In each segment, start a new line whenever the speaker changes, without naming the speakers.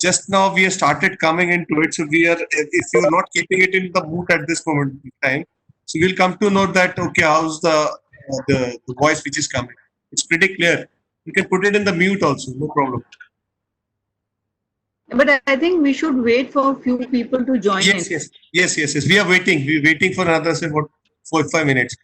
Just now we have started coming into it, so we are, if you're not keeping it in the mood at this moment in time, so we'll come to know that okay, how's the voice which is coming. It's pretty clear. You can put it in the mute also, no problem.
But I think we should wait for a few people to join in.
Yes. We are waiting. We're waiting for another, say, what, 4 5 minutes.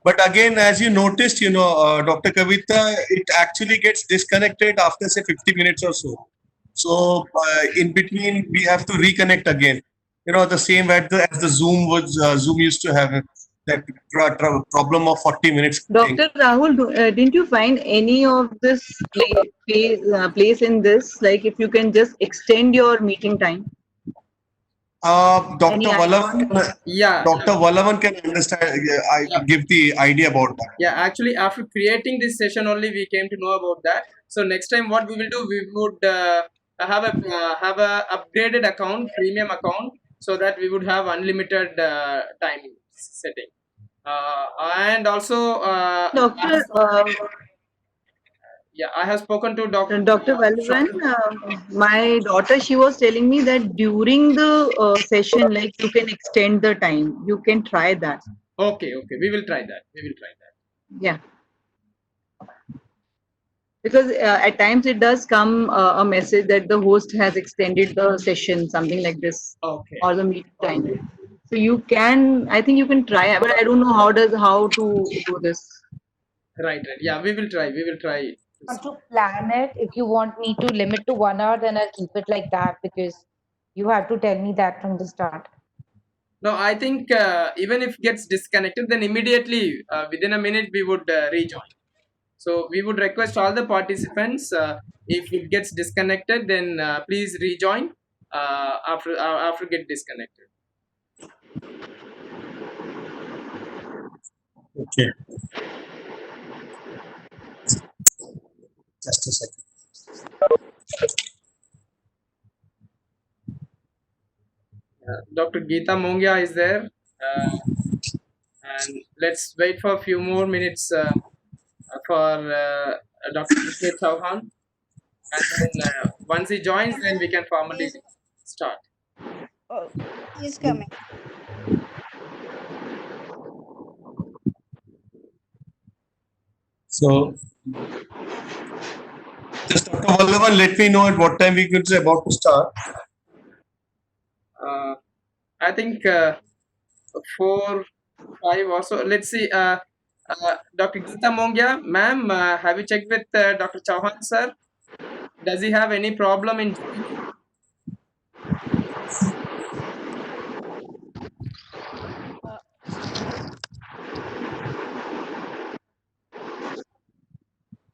But again, as you noticed, Dr. Kavita, it actually gets disconnected after, say, 50 minutes or so. So in between, we have to reconnect again. The same as the Zoom used to have that problem of 40 minutes.
Dr. Rahul, didn't you find any of this place in this? Like, if you can just extend your meeting time.
Dr.
Any
Vallavan,
Yeah,
Dr. Vallavan can understand. I
yeah,
give the idea about that.
yeah. Actually, after creating this session only, we came to know about that. So next time, what we will do, we would have a upgraded account, premium account, so that we would have unlimited time setting. And also,
Doctor,
yeah, I have spoken to Dr.
Dr. Valvan, my daughter, she was telling me that during the session, like you can extend the time. You can try that.
Okay, we will try that.
Yeah. Because at times it does come a message that the host has extended the session, something like this,
Okay.
or the meeting time. So you can, I think you can try, but I don't know how to do this.
Right. Yeah, we will try.
Want to plan it. If you want me to limit to 1 hour, then I'll keep it like that because you have to tell me that from the start.
No, I think even if gets disconnected, then immediately within a minute we would rejoin. So we would request all the participants, if it gets disconnected, then please rejoin after get disconnected.
Okay. Just a second.
Dr. Geeta Mongia is there, and let's wait for a few more minutes for Dr. K. Chauhan, and then once he joins, then we can formally start.
Oh, he's coming.
So, just Dr. Vallavan, let me know at what time we could say about to start.
I think 4, 5 or so. Let's see. Dr. Geeta Mongia, ma'am, have you checked with Dr. Chauhan, sir? Does he have any problem in joining?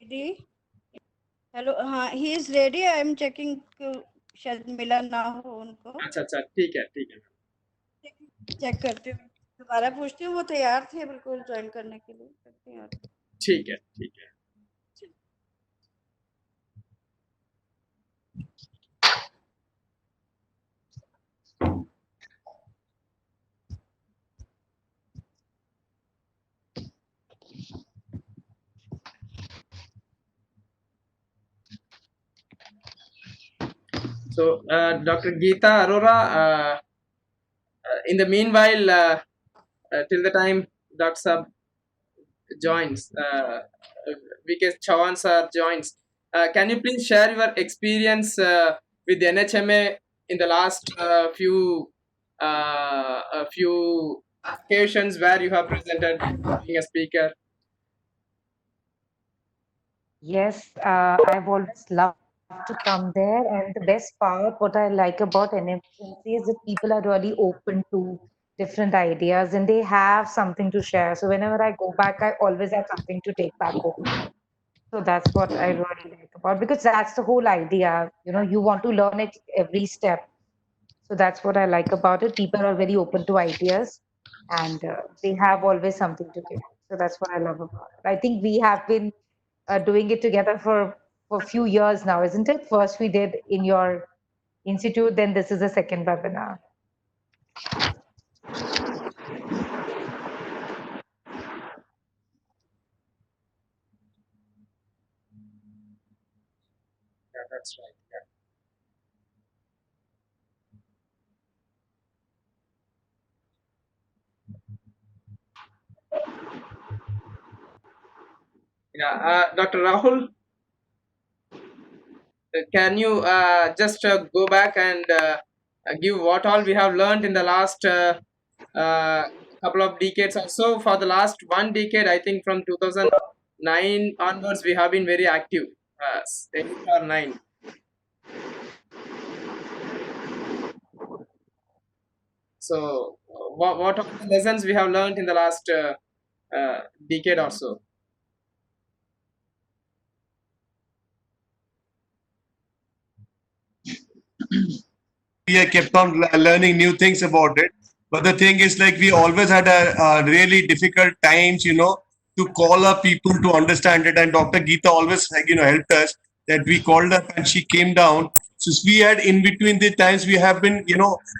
Ready? Hello हाँ he is ready I am checking शायद मिला ना हो उनको
अच्छा ठीक है
check करती हूँ दोबारा पूछती हूँ वो तैयार थे बिल्कुल ज्वाइन करने के लिए करती हूँ
ठीक है So, Dr. Geeta Arora, in the meanwhile, till the time Dr. Sab joins, VK Chauhan sir joins, can you please share your experience with NHMA in the last few occasions where you have presented being a speaker?
Yes, I've always loved to come there, and the best part, what I like about NFMC is that people are really open to different ideas and they have something to share. So whenever I go back, I always have something to take back home. So that's what I really like about because that's the whole idea. You want to learn it every step. So that's what I like about it. People are very open to ideas and they have always something to give. So that's what I love about it. I think we have been doing it together for a few years now, isn't it? First we did in your institute, then this is the second webinar.
Yeah, that's right. Yeah, Dr. Rahul, can you just go back and give what all we have learned in the last couple of decades or so? For the last 1 decade, I think from 2009 onwards, we have been very active. 8 or 9. So, what are the lessons we have learned in the last decade or so?
We have kept on learning new things about it. But the thing is, like, we always had a really difficult times, to call up people to understand it. And Dr. Geeta always, helped us that we called up and she came down. So we had in between the times we have been,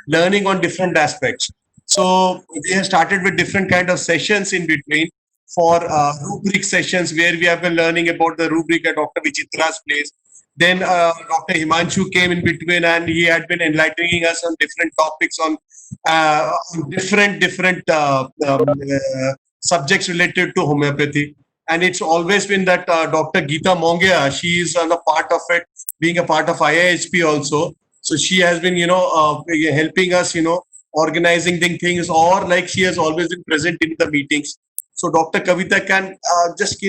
learning on different aspects. So we have started with different kind of sessions in between for rubric sessions where we have been learning about the rubric at Dr. Vichitra's place. Then Dr. Himanshu came in between, and he had been enlightening us on different topics on different subjects related to homeopathy. And it's always been that Dr. Geeta Mongia, she is on a part of it, being a part of IIHP also. So she has been, helping us, organizing the things, or like she has always been present in the meetings. So Dr. Kavita can just,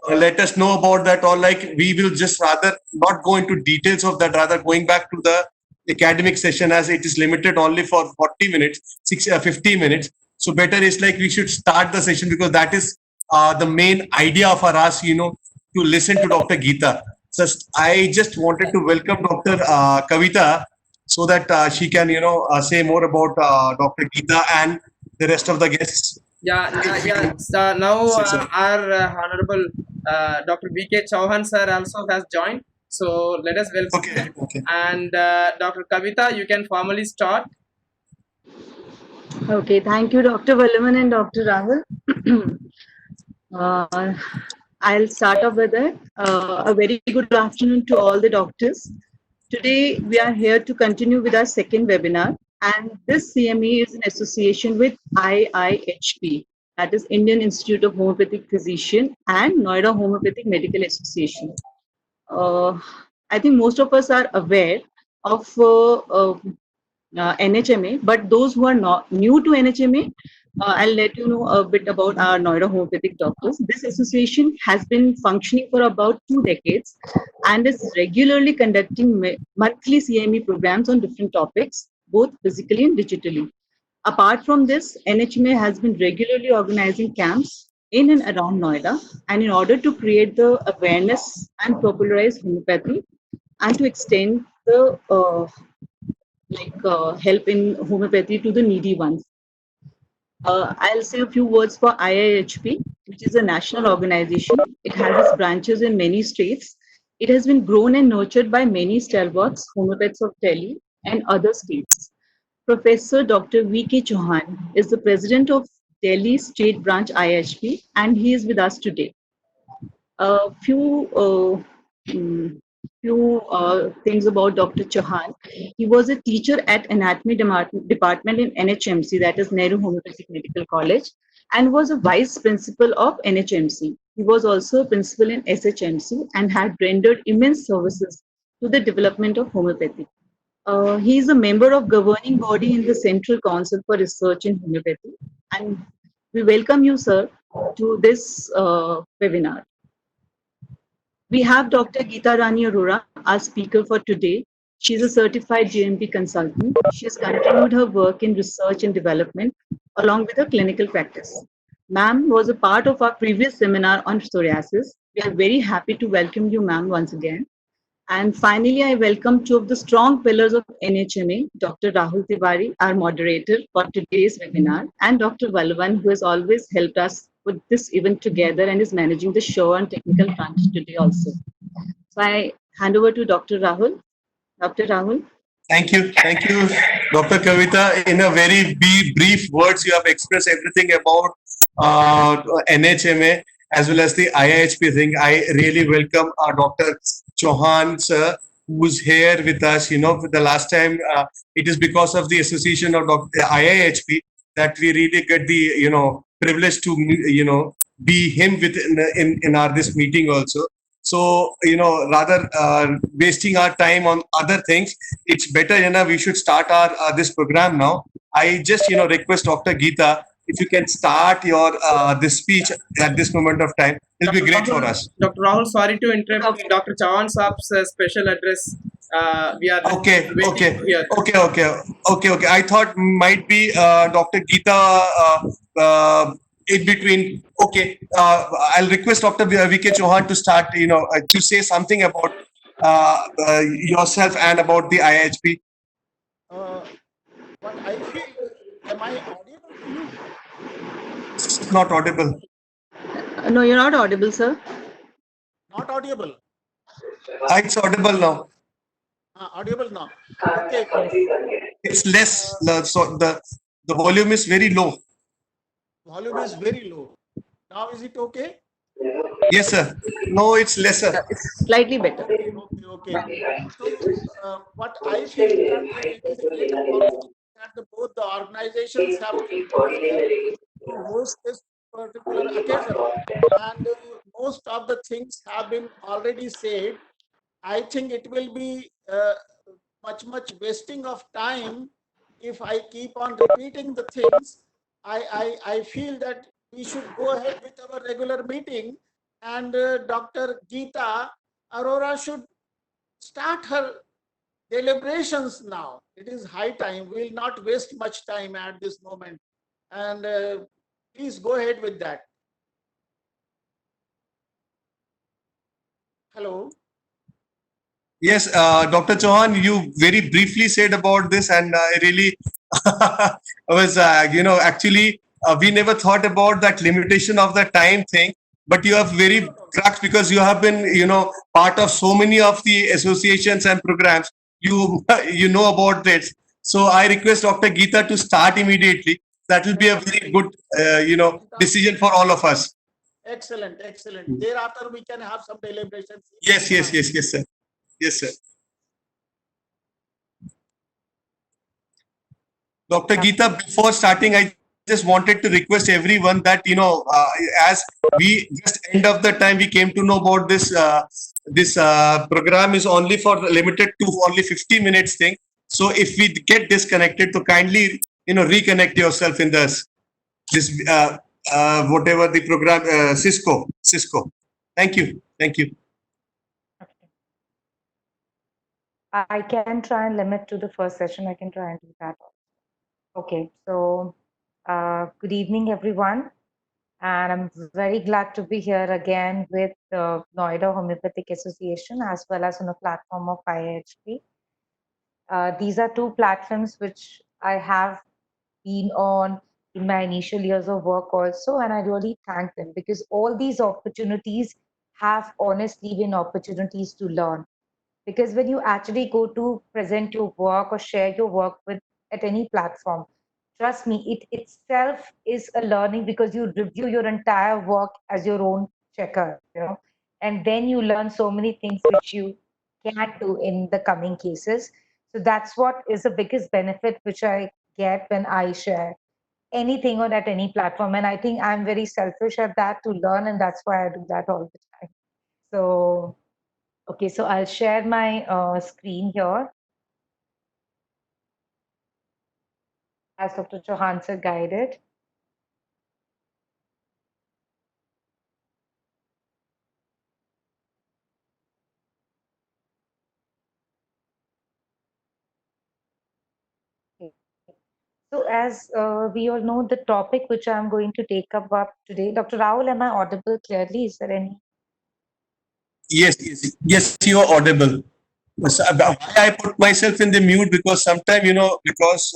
let us know about that, or like we will just rather not go into details of that, rather going back to the academic session, as it is limited only for 40 minutes, 50 minutes. So better is like we should start the session, because that is the main idea for us, to listen to Dr. Geeta. So I just wanted to welcome Dr. Kavita so that she can, say more about Dr. Geeta and the rest of the guests.
Yeah. So now our honorable Dr. V.K. Chauhan sir also has joined. So let us welcome him.
Okay.
And Dr. Kavita, you can formally start.
Okay, thank you, Dr. Vallavan and Dr. Rahul. I'll start off with it. A very good afternoon to all the doctors. Today, we are here to continue with our second webinar, and this CME is in association with IIHP, that is Indian Institute of Homeopathic Physician and Noida Homeopathic Medical Association. I think most of us are aware of NHMA, but those who are not new to NHMA, I'll let you know a bit about our Noida Homeopathic Doctors. This association has been functioning for about 2 decades and is regularly conducting monthly CME programs on different topics, both physically and digitally. Apart from this, NHMA has been regularly organizing camps in and around Noida, and in order to create the awareness and popularize homeopathy and to extend the help in homeopathy to the needy ones. I'll say a few words for IIHP, which is a national organization. It has its branches in many states. It has been grown and nurtured by many stalwarts, homeopaths of Delhi and other states. Professor Dr. V.K. Chauhan is the president of Delhi State Branch IIHP, and he is with us today. A few things about Dr. Chauhan. He was a teacher at Anatomy Department in NHMC, that is Nehru Homeopathic Medical College, and was a vice principal of NHMC. He was also a principal in SHMC and had rendered immense services to the development of homeopathy. He is a member of governing body in the Central Council for Research in Homeopathy, and we welcome you, sir, to this webinar. We have Dr. Geeta Rani Arora, our speaker for today. She is a certified GMP consultant. She has continued her work in research and development along with her clinical practice. Ma'am was a part of our previous seminar on psoriasis. We are very happy to welcome you, ma'am, once again. And finally, I welcome two of the strong pillars of NHMA, Dr. Rahul Tiwari, our moderator for today's webinar, and Dr. Vallavan, who has always helped us put this event together and is managing the show on technical front today also. So I hand over to Dr. Rahul. Dr. Rahul.
Thank you, Dr. Kavita. In a very brief words, you have expressed everything about NHMA as well as the IIHP thing. I really welcome Dr. Chauhan, sir, who's here with us. For the last time, it is because of the association of IIHP that we really get the privilege to be him with in our this meeting also. So rather wasting our time on other things, it's better we should start our this program now. I just request Dr. Geeta, if you can start your this speech at this moment of time, it'll be great for us.
Dr. Rahul, sorry to interrupt.
Okay.
Dr. Chauhan Saab's special address. We are
Okay,
waiting
okay,
here.
okay. I thought might be Dr. Geeta in between. Okay, I'll request Dr. VK Chauhan to start. To say something about yourself and about the IHP.
What I feel, am I audible to you?
It's not audible.
No, you're not audible, sir.
Not audible.
It's audible now.
Audible now. Okay.
It's less. So the volume is very low.
Volume is very low. Now is it okay?
Yes, sir. No, it's lesser.
It's slightly better.
Okay. So what I feel that it is a great opportunity that both the organizations have to host this particular occasion, and most of the things have been already said. I think it will be much wasting of time if I keep on repeating the things. I feel that we should go ahead with our regular meeting, and Dr. Geeta Arora should start her deliberations now. It is high time. We will not waste much time at this moment. And please go ahead with that. Hello.
Yes, Dr. Chauhan, you very briefly said about this, and I really I was, actually, we never thought about that limitation of the time thing. But you have very cracked because you have been, part of so many of the associations and programs. You you know about this. So I request Dr. Geeta to start immediately. That will be a very good, decision for all of us.
Excellent. Thereafter, we can have some deliberations.
Yes, sir. Yes, sir. Dr. Geeta, before starting, I just wanted to request everyone that as we just end of the time, we came to know about this program is only for limited to only 50 minutes thing. So if we get disconnected, so kindly reconnect yourself in this whatever the program Cisco. Thank you.
I can try and limit to the first session. I can try and do that. Okay, so good evening, everyone. And I'm very glad to be here again with the Noida Homeopathic Association as well as on a platform of IHP. These are two platforms which I have been on in my initial years of work also, and I really thank them because all these opportunities have honestly been opportunities to learn. Because when you actually go to present your work or share your work with at any platform, trust me, it itself is a learning because you review your entire work as your own checker, and then you learn so many things which you can't do in the coming cases. So that's what is the biggest benefit which I get when I share anything or at any platform. And I think I'm very selfish at that to learn, and that's why I do that all the time. So okay, so I'll share my screen here as Dr. Chauhan sir guided. Okay. So as we all know, the topic which I'm going to take up today, Dr. Rahul, am I audible clearly? Is there any?
Yes, you are audible. So, why I put myself in the mute because sometimes because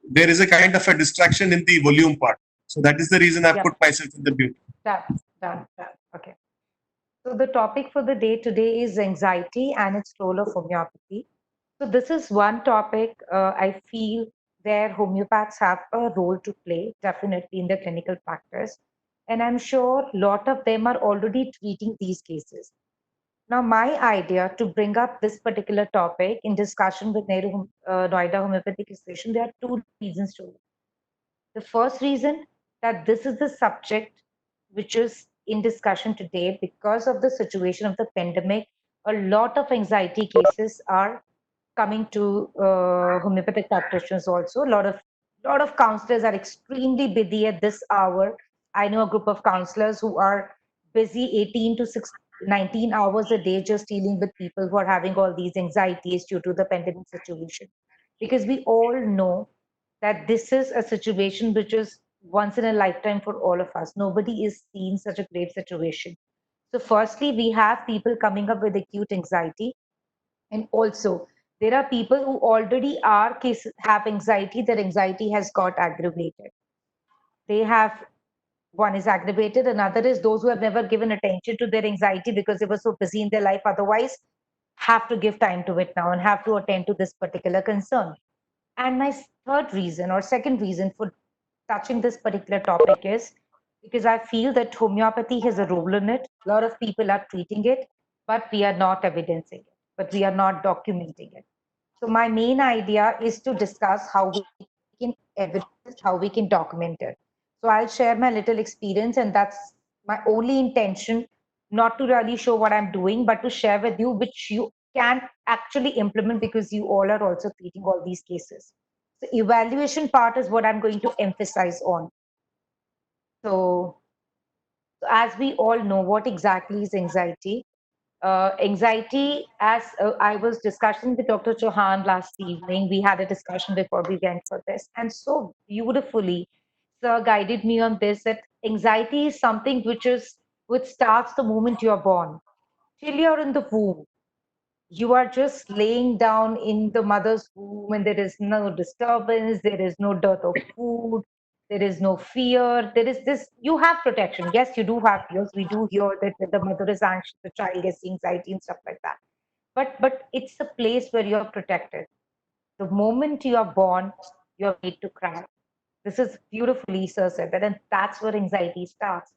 there is a kind of a distraction in the volume part. So that is the reason I put myself in the mute.
Done. Okay. So the topic for the day today is anxiety and its role of homeopathy. So this is one topic I feel where homeopaths have a role to play, definitely in the clinical practice. And I'm sure a lot of them are already treating these cases. Now, my idea to bring up this particular topic in discussion with Noida Homeopathic Association, there are two reasons to it. The first reason that this is the subject which is in discussion today because of the situation of the pandemic. A lot of anxiety cases are coming to homeopathic practitioners also. A lot of counselors are extremely busy at this hour. I know a group of counselors who are busy 18 to 19 hours a day just dealing with people who are having all these anxieties due to the pandemic situation. Because we all know that this is a situation which is once in a lifetime for all of us. Nobody is seeing such a grave situation. So, firstly, we have people coming up with acute anxiety, and also there are people who already have anxiety. Their anxiety has got aggravated. They have one is aggravated, another is those who have never given attention to their anxiety because they were so busy in their life otherwise, have to give time to it now and have to attend to this particular concern. And my third reason or second reason for touching this particular topic is because I feel that homeopathy has a role in it. A lot of people are treating it, but we are not evidencing it, but we are not documenting it. So my main idea is to discuss how we can evidence, how we can document it. So I'll share my little experience, and that's my only intention, not to really show what I'm doing, but to share with you which you can actually implement because you all are also treating all these cases. The evaluation part is what I'm going to emphasize on. So, as we all know, what exactly is anxiety? Anxiety, as I was discussing with Dr. Chauhan last evening, we had a discussion before we went for this, and so beautifully, Sir guided me on this that anxiety is something which starts the moment you are born. Till you're in the womb, you are just laying down in the mother's womb and there is no disturbance, there is no dearth of food, there is no fear, there is this, you have protection. Yes, you do have fears. We do hear that when the mother is anxious, the child gets anxiety and stuff like that. But it's a place where you're protected. The moment you are born, you're made to cry. This is beautifully Sir said that, and that's where anxiety starts.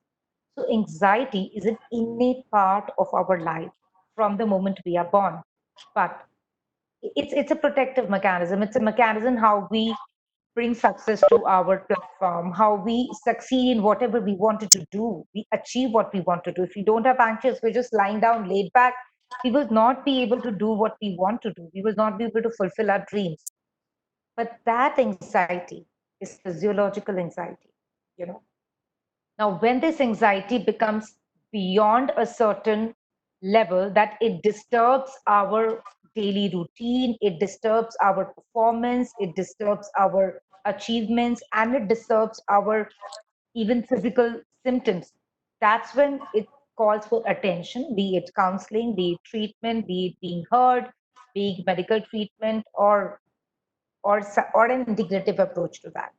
So anxiety is an innate part of our life from the moment we are born. But it's a protective mechanism. It's a mechanism how we bring success to our platform, how we succeed in whatever we wanted to do. We achieve what we want to do. If we don't have anxious, we're just lying down, laid back. We will not be able to do what we want to do. We will not be able to fulfill our dreams. But that anxiety is physiological anxiety, you know. Now, when this anxiety becomes beyond a certain level, that it disturbs our daily routine, it disturbs our performance, it disturbs our achievements, and it disturbs our even physical symptoms, that's when it calls for attention, be it counseling, be it treatment, be it being heard, be it medical treatment, or an integrative approach to that.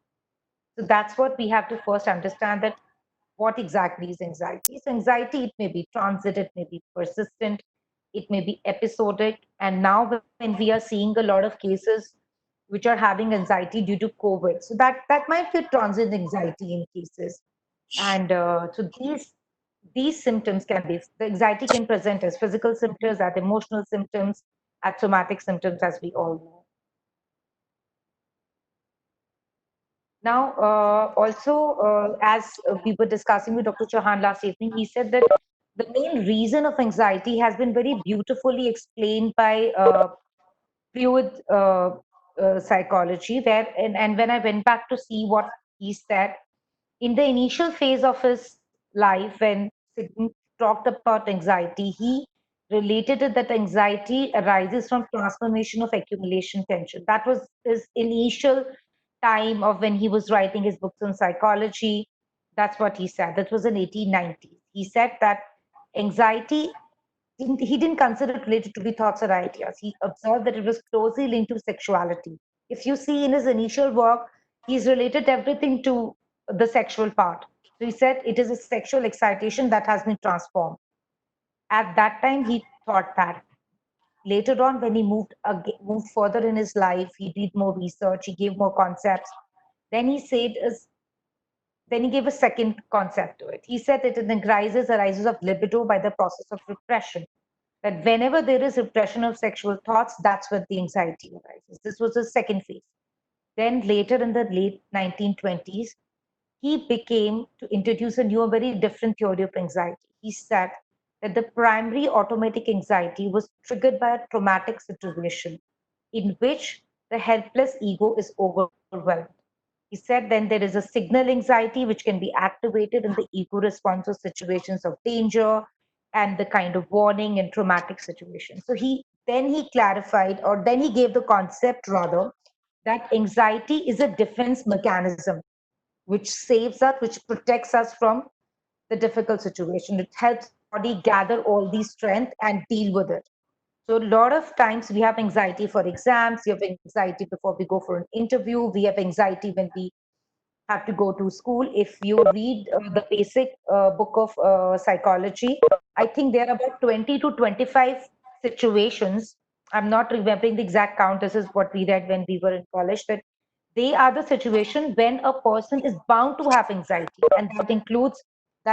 So that's what we have to first understand, that what exactly is anxiety. So anxiety, it may be transit, it may be persistent, it may be episodic. And now when we are seeing a lot of cases which are having anxiety due to COVID, so that might be transient anxiety in cases. And so these symptoms can be, the anxiety can present as physical symptoms, as emotional symptoms, as somatic symptoms, as we all know. Now, also, as we were discussing with Dr. Chauhan last evening, he said that the main reason of anxiety has been very beautifully explained by fluid psychology. And when I went back to see what he said, in the initial phase of his life, when Sigmund talked about anxiety, he related it that anxiety arises from transformation of accumulation tension. That was his initial time of when he was writing his books on psychology. That's what he said. That was in 1890s. He said that anxiety, he didn't consider it related to the thoughts or ideas. He observed that it was closely linked to sexuality. If you see in his initial work, he's related everything to the sexual part. So he said it is a sexual excitation that has been transformed. At that time, he thought that. Later on, when he moved further in his life, he did more research, he gave more concepts. Then he said, then he gave a second concept to it. He said that it arises of libido by the process of repression. That whenever there is repression of sexual thoughts, that's when the anxiety arises. This was the second phase. Then later in the late 1920s, he became to introduce a new, a very different theory of anxiety. He said that the primary automatic anxiety was triggered by a traumatic situation in which the helpless ego is overwhelmed. He said then there is a signal anxiety which can be activated in the ego response to situations of danger and the kind of warning and traumatic situations. So he clarified, or then he gave the concept rather, that anxiety is a defense mechanism which saves us, which protects us from the difficult situation. It helps the body gather all these strength and deal with it. So a lot of times we have anxiety for exams, we have anxiety before we go for an interview, we have anxiety when we have to go to school. If you read the basic book of psychology, I think there are about 20 to 25 situations. I'm not remembering the exact count. This is what we read when we were in college, that they are the situation when a person is bound to have anxiety, and that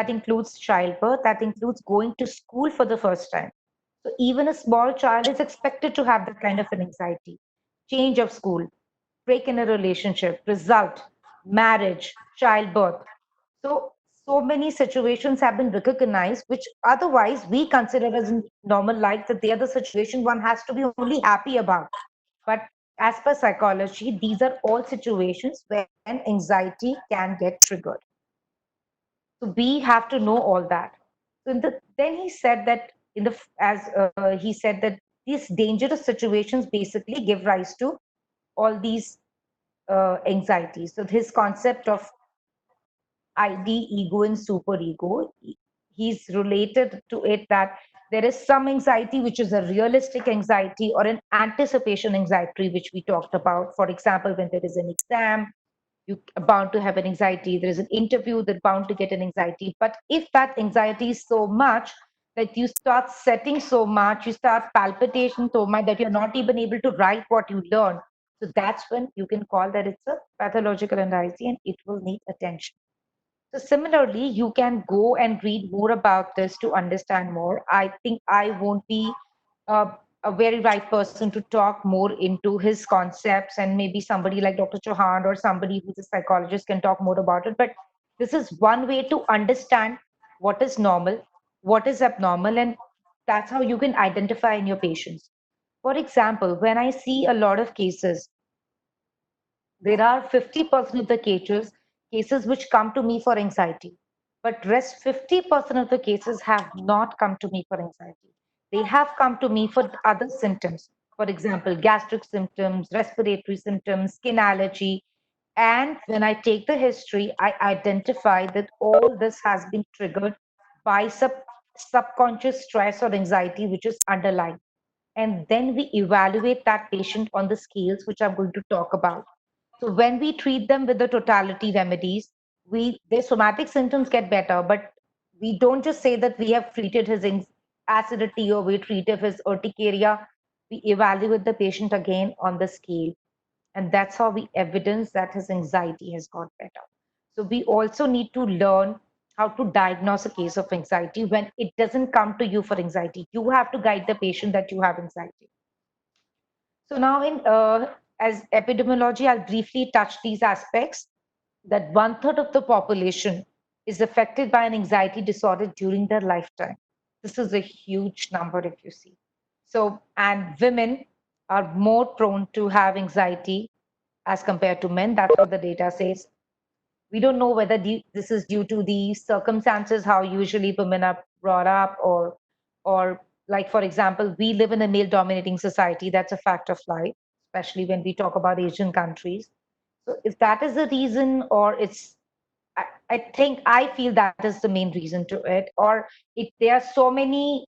includes childbirth, that includes going to school for the first time. So even a small child is expected to have that kind of an anxiety. Change of school, break in a relationship, result, marriage, childbirth. So, so many situations have been recognized, which otherwise we consider as normal life, that they are the situation one has to be only happy about. But as per psychology, these are all situations when anxiety can get triggered. So we have to know all that. So then he said that as he said that these dangerous situations basically give rise to all these anxieties. So his concept of ID, ego, and superego, he's related to it that there is some anxiety which is a realistic anxiety or an anticipation anxiety, which we talked about. For example, when there is an exam, you're bound to have an anxiety. There is an interview, they're bound to get an anxiety. But if that anxiety is so much that you start setting so much, you start palpitation so much that you're not even able to write what you learn. So that's when you can call that it's a pathological anxiety and it will need attention. So similarly, you can go and read more about this to understand more. I think I won't be a very right person to talk more into his concepts, and maybe somebody like Dr. Chauhan or somebody who's a psychologist can talk more about it. But this is one way to understand what is normal, what is abnormal, and that's how you can identify in your patients. For example, when I see a lot of cases, there are 50% of the cases which come to me for anxiety, but rest 50% of the cases have not come to me for anxiety. They have come to me for other symptoms. For example, gastric symptoms, respiratory symptoms, skin allergy. And when I take the history, I identify that all this has been triggered by subconscious stress or anxiety, which is underlying. And then we evaluate that patient on the scales, which I'm going to talk about. So when we treat them with the totality remedies, their somatic symptoms get better, but we don't just say that we have treated his acidity or we treated his urticaria. We evaluate the patient again on the scale. And that's how we evidence that his anxiety has got better. So we also need to learn how to diagnose a case of anxiety when it doesn't come to you for anxiety. You have to guide the patient that you have anxiety. So now in as epidemiology, I'll briefly touch these aspects, that 1/3 of the population is affected by an anxiety disorder during their lifetime. This is a huge number if you see. So, and women are more prone to have anxiety as compared to men. That's what the data says. We don't know whether this is due to the circumstances, how usually women are brought up, or like, for example, we live in a male dominating society. That's a fact of life, especially when we talk about Asian countries. So if that is the reason, or I feel that is the main reason to it, or there are so many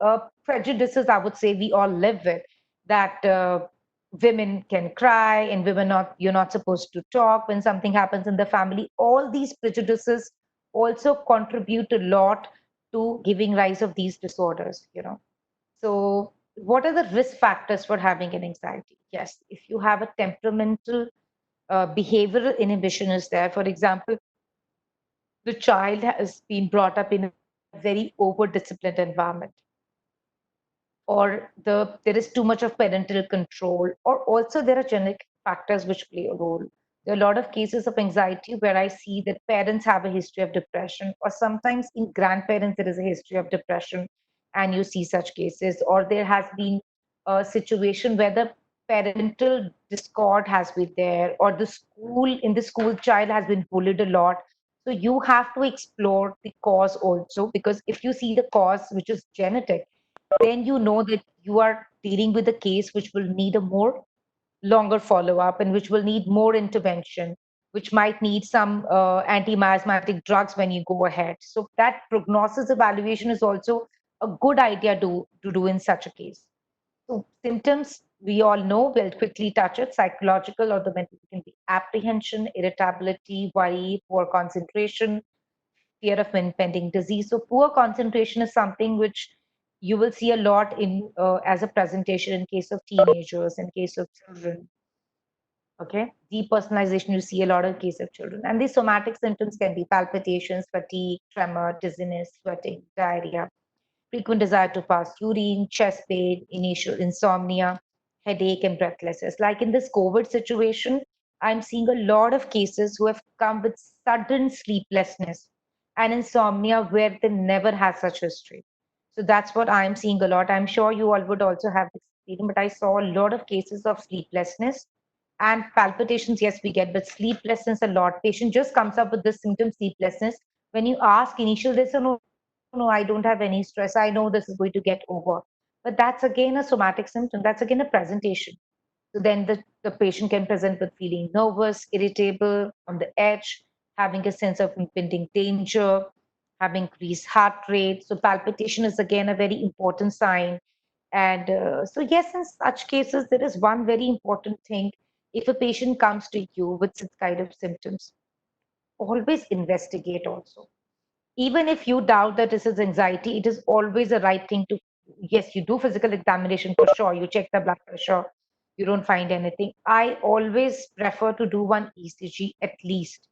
prejudices, I would say, we all live with, that women can cry and you're not supposed to talk when something happens in the family. All these prejudices also contribute a lot to giving rise of these disorders. So what are the risk factors for having an anxiety? Yes, if you have a temperamental behavioral inhibition is there. For example, the child has been brought up in a very over disciplined environment, or there is too much of parental control, or also there are genetic factors which play a role. There are a lot of cases of anxiety where I see that parents have a history of depression, or sometimes in grandparents there is a history of depression, and you see such cases, or there has been a situation where the parental discord has been there, or the school child has been bullied a lot. So you have to explore the cause also, because if you see the cause which is genetic, then you know that you are dealing with a case which will need a more longer follow up and which will need more intervention, which might need some anti-miasmatic drugs when you go ahead. So that prognosis evaluation is also a good idea to do in such a case. So symptoms we all know, we'll quickly touch it. Psychological or the mental can be apprehension, irritability, worry, poor concentration, fear of impending disease. So poor concentration is something which you will see a lot in as a presentation in case of teenagers, in case of children. Okay, depersonalization you see a lot of case of children, and these somatic symptoms can be palpitations, fatigue, tremor, dizziness, sweating, diarrhea, frequent desire to pass urine, chest pain, initial insomnia, headache, and breathlessness. Like in this COVID situation, I'm seeing a lot of cases who have come with sudden sleeplessness and insomnia where they never had such history. So that's what I'm seeing a lot. I'm sure you all would also have this experience, but I saw a lot of cases of sleeplessness and palpitations. Yes, we get, but sleeplessness a lot. Patient just comes up with this symptom, sleeplessness. When you ask initial, they say, no, I don't have any stress. I know this is going to get over. But that's again a somatic symptom. That's again a presentation. So then the patient can present with feeling nervous, irritable, on the edge, having a sense of impending danger, having increased heart rate. So palpitation is again a very important sign. And so, yes, in such cases, there is one very important thing. If a patient comes to you with such kind of symptoms, always investigate also. Even if you doubt that this is anxiety, it is always a right thing to, yes, you do physical examination for sure, you check the blood pressure, you don't find anything. I always prefer to do one ECG at least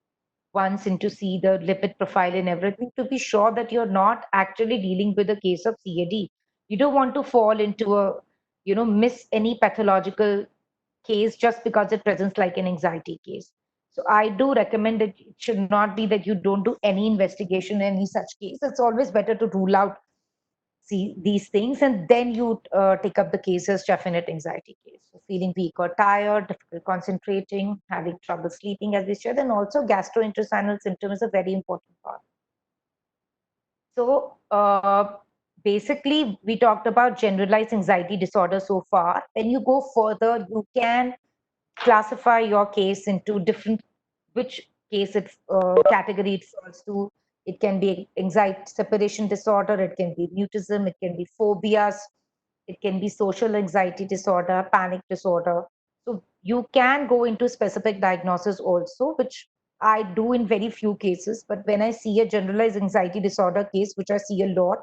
once, and to see the lipid profile and everything, to be sure that you're not actually dealing with a case of CAD. You don't want to fall into a, miss any pathological case just because it presents like an anxiety case. So I do recommend that it should not be that you don't do any investigation in any such case. It's always better to rule out see these things, and then you take up the case as definite anxiety case. So feeling weak or tired, difficult concentrating, having trouble sleeping, as we said, and also gastrointestinal symptoms is a very important part. So basically, we talked about generalized anxiety disorder so far. When you go further, you can classify your case into different, which case it category it falls to. It can be anxiety separation disorder, it can be mutism, it can be phobias, it can be social anxiety disorder, panic disorder. So you can go into specific diagnosis also, which I do in very few cases. But when I see a generalized anxiety disorder case, which I see a lot,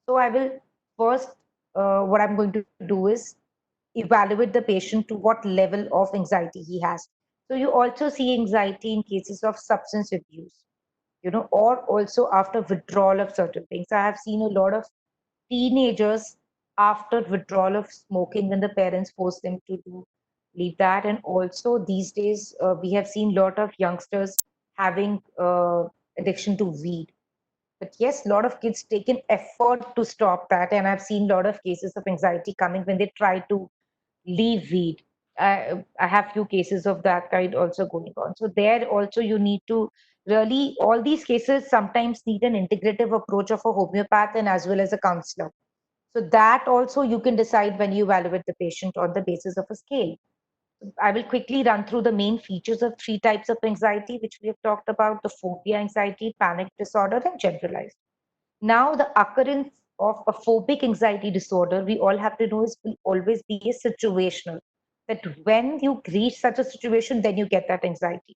so I will first, what I'm going to do is evaluate the patient to what level of anxiety he has. So you also see anxiety in cases of substance abuse, or also after withdrawal of certain things. I have seen a lot of teenagers after withdrawal of smoking when the parents force them to leave that. And also these days, we have seen a lot of youngsters having addiction to weed. But yes, a lot of kids take an effort to stop that. And I've seen a lot of cases of anxiety coming when they try to leave weed. I have few cases of that kind also going on. So there also you need to really, all these cases sometimes need an integrative approach of a homeopath and as well as a counselor. So that also you can decide when you evaluate the patient on the basis of a scale. I will quickly run through the main features of three types of anxiety, which we have talked about: the phobia anxiety, panic disorder, and generalized. Now, the occurrence of a phobic anxiety disorder, we all have to know, is will always be a situational. That when you reach such a situation, then you get that anxiety.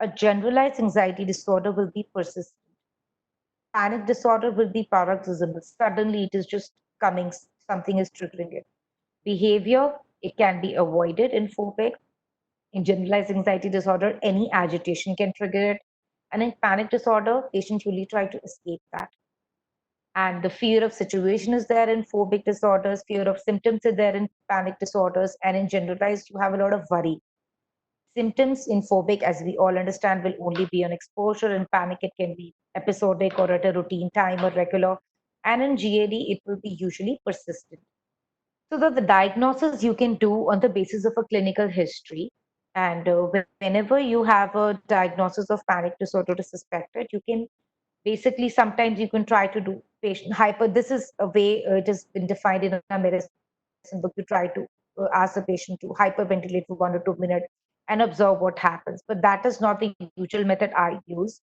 A generalized anxiety disorder will be persistent. Panic disorder will be paroxysmal. Suddenly, it is just coming, something is triggering it. Behavior, it can be avoided in phobic. In generalized anxiety disorder, any agitation can trigger it. And in panic disorder, patients usually try to escape that. And the fear of situation is there in phobic disorders, fear of symptoms is there in panic disorders, and in generalized, you have a lot of worry. Symptoms in phobic, as we all understand, will only be on exposure. In panic, it can be episodic or at a routine time or regular. And in GAD, it will be usually persistent. So the diagnosis you can do on the basis of a clinical history. And whenever you have a diagnosis of panic disorder suspected, you can basically sometimes you can try to do patient hyper. This is a way it has been defined in a medicine book. You try to ask the patient to hyperventilate for 1 or 2 minutes and observe what happens. But that is not the usual method I use.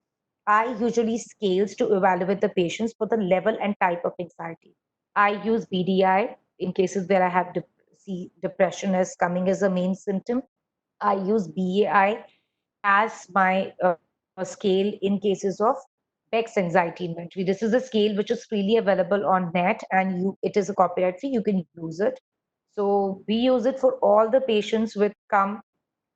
I usually scales to evaluate the patients for the level and type of anxiety. I use BDI in cases where I have see depression as coming as a main symptom. I use BAI as my scale in cases of Beck's anxiety inventory. This is a scale which is freely available on net, and it is a copyright free. You can use it. So we use it for all the patients with come.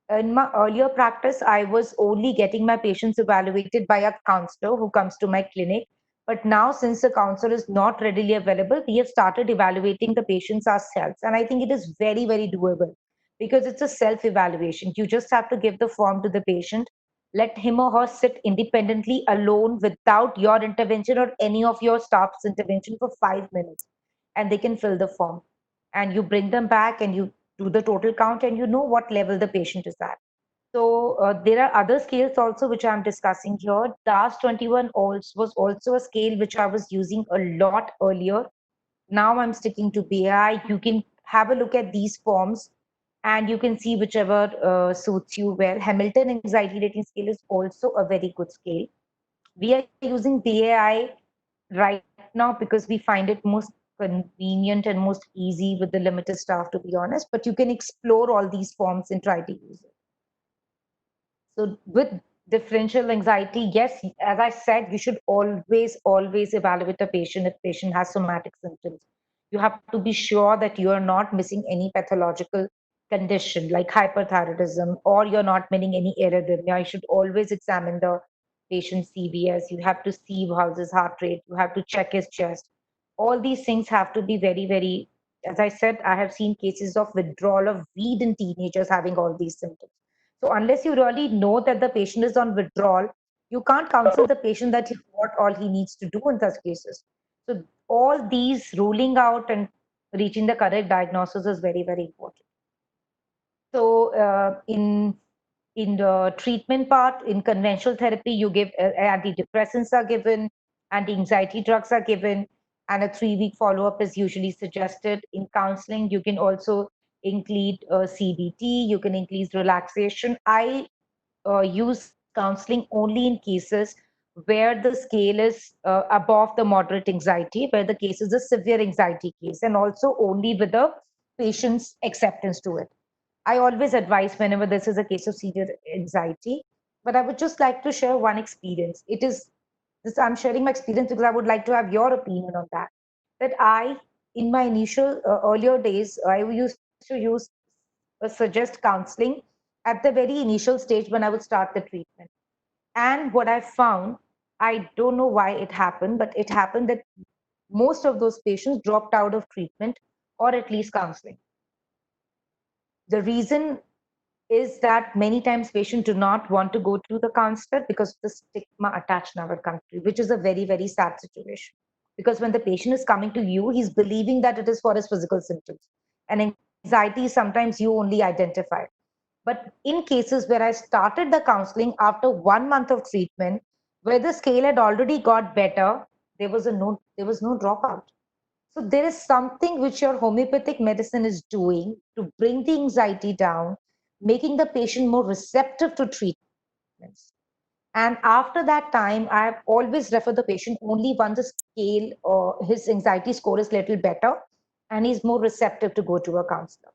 In my earlier practice, I was only getting my patients evaluated by a counselor who comes to my clinic. But now, since the counselor is not readily available, we have started evaluating the patients ourselves. And I think it is very, very doable because it's a self evaluation. You just have to give the form to the patient, let him or her sit independently alone without your intervention or any of your staff's intervention for 5 minutes, and they can fill the form. And you bring them back and you do the total count, and you know what level the patient is at. So there are other scales also which I'm discussing here. DAS 21 also was also a scale which I was using a lot earlier. Now I'm sticking to BI. You can have a look at these forms and you can see whichever suits you well. Hamilton Anxiety Rating Scale is also a very good scale. We are using BAI right now because we find it most convenient and most easy with the limited staff, to be honest. But you can explore all these forms and try to use it. So with differential anxiety, yes, as I said, you should always evaluate a patient if patient has somatic symptoms. You have to be sure that you are not missing any pathological condition like hyperthyroidism, or you're not missing any arrhythmia. You should always examine the patient's CVS. You have to see how's his heart rate. You have to check his chest. All these things have to be very, very, as I said, I have seen cases of withdrawal of weed in teenagers having all these symptoms. So unless you really know that the patient is on withdrawal, you can't counsel the patient that what all he needs to do in such cases. So all these ruling out and reaching the correct diagnosis is very, very important. So in the treatment part, in conventional therapy, you give antidepressants are given, anti-anxiety drugs are given, and a 3-week follow-up is usually suggested. In counseling, you can also include CBT, you can increase relaxation. I use counseling only in cases where the scale is above the moderate anxiety, where the case is a severe anxiety case, and also only with the patient's acceptance to it. I always advise whenever this is a case of severe anxiety, but I would just like to share one experience. It is this I'm sharing my experience because I would like to have your opinion on that. That I, in my initial earlier days, I used to use suggest counseling at the very initial stage when I would start the treatment. And what I found, I don't know why it happened, but it happened that most of those patients dropped out of treatment or at least counseling. The reason is that many times patients do not want to go to the counselor because of the stigma attached in our country, which is a very, very sad situation. Because when the patient is coming to you, he's believing that it is for his physical symptoms. And anxiety is sometimes you only identify. But in cases where I started the counseling after 1 month of treatment, where the scale had already got better, there was no dropout. So there is something which your homeopathic medicine is doing to bring the anxiety down, making the patient more receptive to treatments. And after that time, I have always referred the patient only once the scale or his anxiety score is little better and he's more receptive to go to a counselor.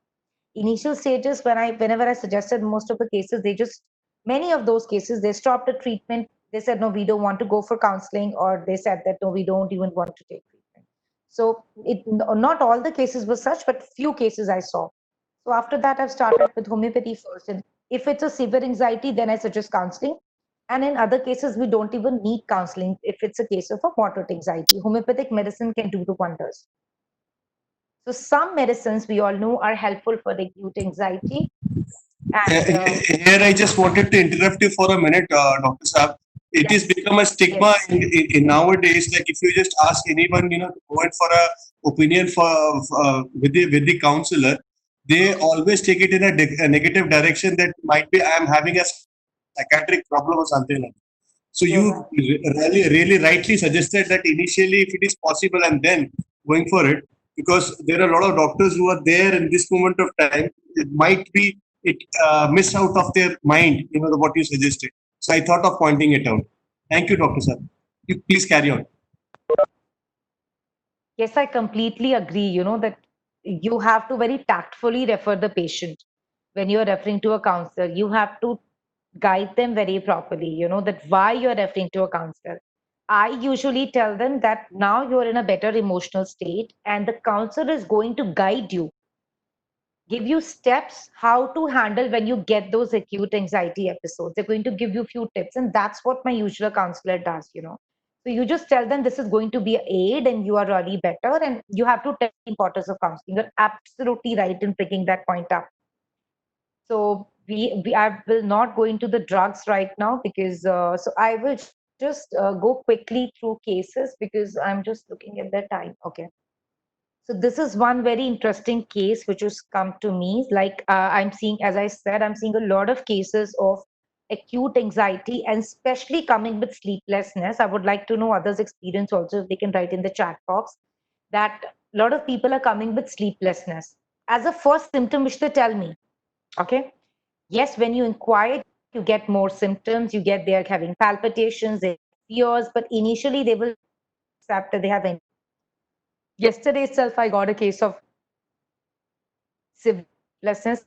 Initial stages, whenever I suggested most of the cases, many of those cases, they stopped the treatment. They said, no, we don't want to go for counseling, or they said that, no, we don't even want to take treatment. So not all the cases were such, but few cases I saw. So after that, I've started with homeopathy first. And if it's a severe anxiety, then I suggest counseling. And in other cases, we don't even need counseling if it's a case of a moderate anxiety. Homeopathic medicine can do the wonders. So some medicines we all know are helpful for the acute anxiety. And
Here, I just wanted to interrupt you for a minute, Dr. Saab. It is
yes,
become a stigma
yes,
in nowadays. Like if you just ask anyone, to go in for a opinion with the counselor, they always take it in a negative direction that might be I am having a psychiatric problem or something like that. So
you're
you
right.
really rightly suggested that initially, if it is possible, and then going for it, because there are a lot of doctors who are there in this moment of time. It might be it miss out of their mind, what you suggested. So I thought of pointing it out. Thank you, Doctor Sir. You please carry on.
Yes, I completely agree. That you have to very tactfully refer the patient when you're referring to a counselor. You have to guide them very properly, that why you're referring to a counselor. I usually tell them that now you're in a better emotional state, and the counselor is going to guide you, give you steps how to handle when you get those acute anxiety episodes. They're going to give you a few tips, and that's what my usual counselor does. So you just tell them this is going to be an aid and you are really better, and you have to tell the importance of counseling. You're absolutely right in picking that point up. So I will not go into the drugs right now, because so I will just go quickly through cases because I'm just looking at the time. Okay. So this is one very interesting case which has come to me. Like I'm seeing, as I said, I'm seeing a lot of cases of acute anxiety, and especially coming with sleeplessness. I would like to know others' experience also, if they can write in the chat box, that a lot of people are coming with sleeplessness as a first symptom which they tell me. Okay. Yes, when you inquire, you get more symptoms. You get they're having palpitations, they have fears, but initially they will accept that they have. Yesterday itself, I got a case of sleeplessness.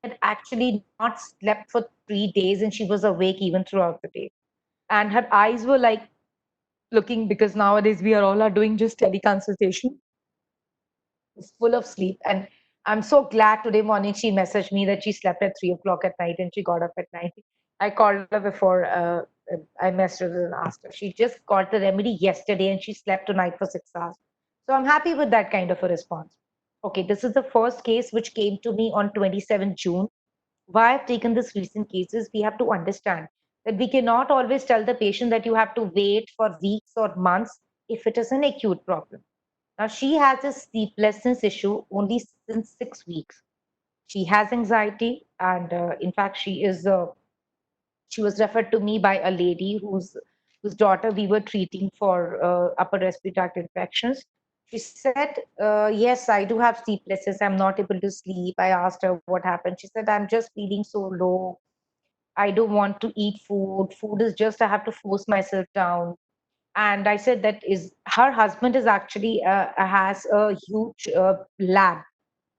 Had actually not slept for 3 days, and she was awake even throughout the day. And her eyes were like looking, because nowadays we are all are doing just teleconsultation. It's full of sleep, and I'm so glad today morning she messaged me that she slept at 3 o'clock at night and she got up at 9. I called her before I messaged her and asked her. She just got the remedy yesterday and she slept tonight for 6 hours. So I'm happy with that kind of a response. Okay, this is the first case which came to me on 27th June. Why I've taken this recent cases, we have to understand that we cannot always tell the patient that you have to wait for weeks or months if it is an acute problem. Now, she has a sleeplessness issue only since 6 weeks. She has anxiety, and in fact, she was referred to me by a lady whose daughter we were treating for upper respiratory tract infections. She said, "Yes, I do have sleeplessness. I'm not able to sleep." I asked her what happened. She said, "I'm just feeling so low. I don't want to eat food. Food is just I have to force myself down." And I said that is her husband is actually has a huge lab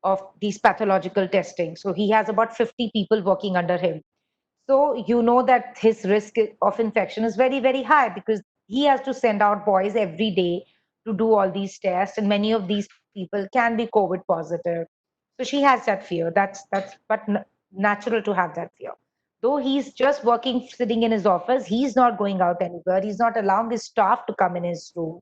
of these pathological testing. So he has about 50 people working under him. So you know that his risk of infection is very, very high, because he has to send out boys every day to do all these tests, and many of these people can be COVID positive. So she has that fear. That's but natural to have that fear. Though he's just working, sitting in his office, he's not going out anywhere. He's not allowing his staff to come in his room.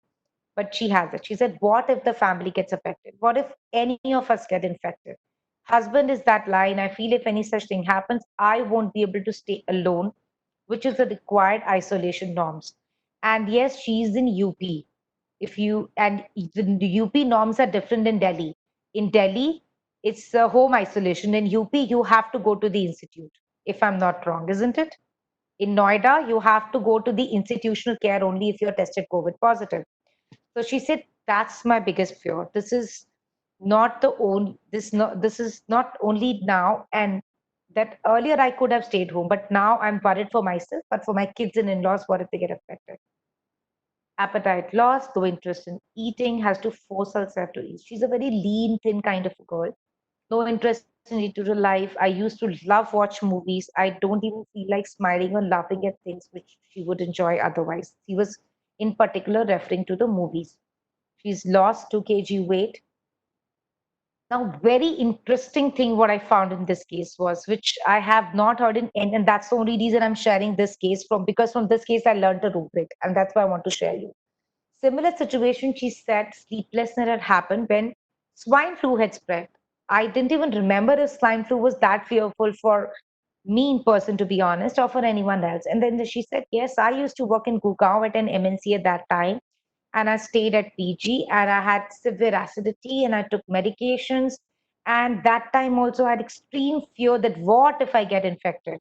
But she has it. She said, "What if the family gets affected? What if any of us get infected?" Husband is that line. I feel if any such thing happens, I won't be able to stay alone, which is the required isolation norms. And yes, she's in UP. If you and the UP norms are different in Delhi. In Delhi, it's home isolation. In UP, you have to go to the institute, if I'm not wrong, isn't it? In Noida, you have to go to the institutional care only if you're tested COVID positive. So she said, "That's my biggest fear. This is not the only this is not only now, and that earlier I could have stayed home, but now I'm worried for myself, but for my kids and in-laws, what if they get affected?" Appetite loss, no interest in eating, has to force herself to eat. She's a very lean, thin kind of a girl. No interest in day-to-day life. I used to love watch movies. I don't even feel like smiling or laughing at things which she would enjoy otherwise. She was in particular referring to the movies. She's lost 2 kg weight. Now, very interesting thing what I found in this case was, which I have not heard in any, and that's the only reason I'm sharing this case from, because from this case I learned a rubric, and that's why I want to share you. Similar situation, she said sleeplessness had happened when swine flu had spread. I didn't even remember if swine flu was that fearful for me in person, to be honest, or for anyone else. And then she said, yes, I used to work in Gurgaon at an MNC at that time. And I stayed at PG and I had severe acidity and I took medications. And that time also I had extreme fear that what if I get infected?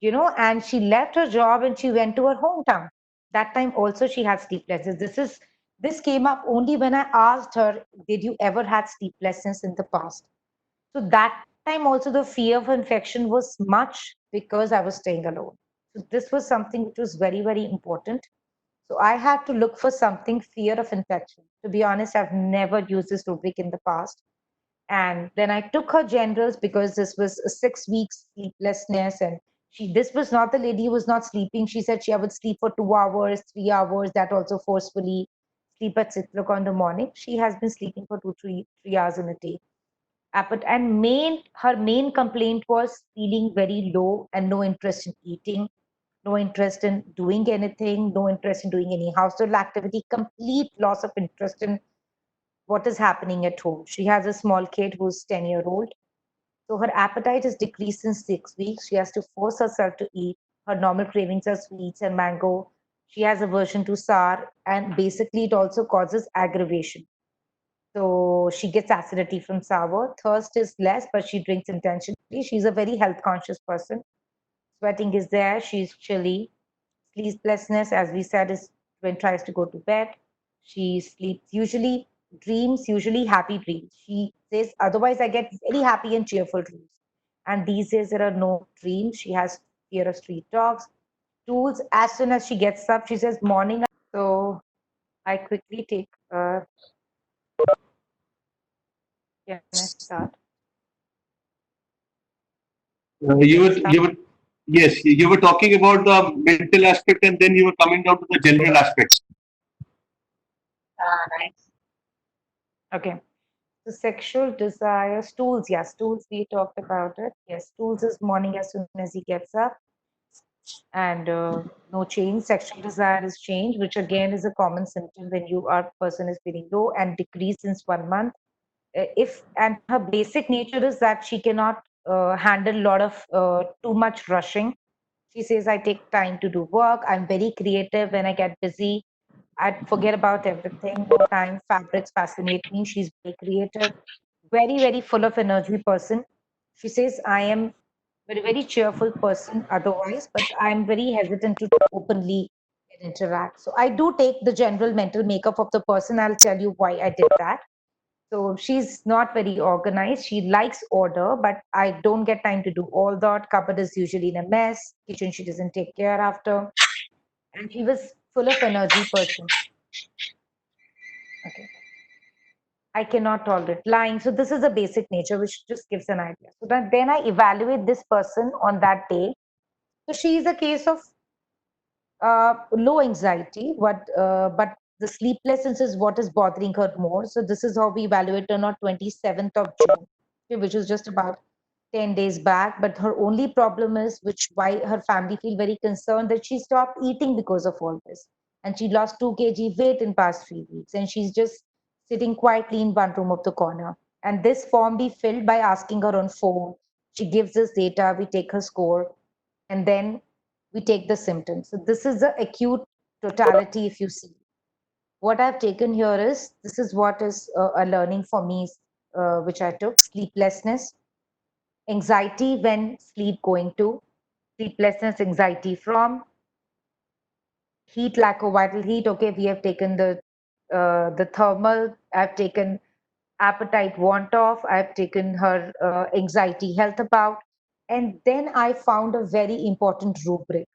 And she left her job and she went to her hometown. That time also she had sleeplessness. This came up only when I asked her, did you ever had sleeplessness in the past? So that time also the fear of infection was much because I was staying alone. So this was something which was very, very important. So I had to look for something fear of infection. To be honest, I've never used this rubric in the past. And then I took her generals because this was a 6 weeks sleeplessness. And this was not the lady who was not sleeping. She said I would sleep for 2 hours, 3 hours, that also forcefully sleep at 6 o'clock in the morning. She has been sleeping for 3 hours in a day. And her main complaint was feeling very low and no interest in eating, no interest in doing anything, no interest in doing any household activity, complete loss of interest in what is happening at home. She has a small kid who's 10-year-old. So her appetite is decreased in 6 weeks. She has to force herself to eat. Her normal cravings are sweets and mango. She has aversion to sour, and basically it also causes aggravation. So she gets acidity from sour. Thirst is less, but she drinks intentionally. She's a very health conscious person. Sweating is there. She's chilly. Sleeplessness, as we said, is when tries to go to bed. She sleeps usually, dreams usually happy dreams. She says, otherwise I get very happy and cheerful dreams. And these days there are no dreams. She has fear of street dogs. Tools, as soon as she gets up, she says, morning. So I quickly take, can I start?
You were, yes, you were talking about the mental aspect, and then you were coming down to the general aspect.
Okay. So sexual desires, stools, yes, stools, we talked about it. Yes, stools is morning as soon as he gets up. And no change. Sexual desire is change, which again is a common symptom when person is feeling low and decrease since 1 month. If and her basic nature is that she cannot handle a lot of too much rushing. She says, I take time to do work. I'm very creative when I get busy. I forget about everything. No time. Fabrics fascinate me. She's very creative, very, very full of energy person. She says, I am very, very cheerful person otherwise, but I'm very hesitant to openly interact. So I do take the general mental makeup of the person. I'll tell you why I did that. So she's not very organized. She likes order, but I don't get time to do all that. Cupboard is usually in a mess. Kitchen she doesn't take care after. And she was full of energy person. Okay. I cannot tolerate lying. So this is a basic nature, which just gives an idea. So then I evaluate this person on that day. So she is a case of low anxiety, but the sleeplessness is what is bothering her more. So this is how we evaluate her on 27th of June, okay, which is just about 10 days back. But her only problem is, which why her family feel very concerned, that she stopped eating because of all this. And she lost 2 kg weight in past 3 weeks. And she's just sitting quietly in one room of the corner. And this form be filled by asking her on phone. She gives us data, we take her score, and then we take the symptoms. So this is the acute totality, if you see. What I've taken here is, this is what is a learning for me, which I took: sleeplessness, anxiety when sleep going to, sleeplessness, anxiety from, heat, lack of vital heat. Okay, we have taken the thermal, I've taken appetite want of, I've taken her anxiety health about, and then I found a very important rubric,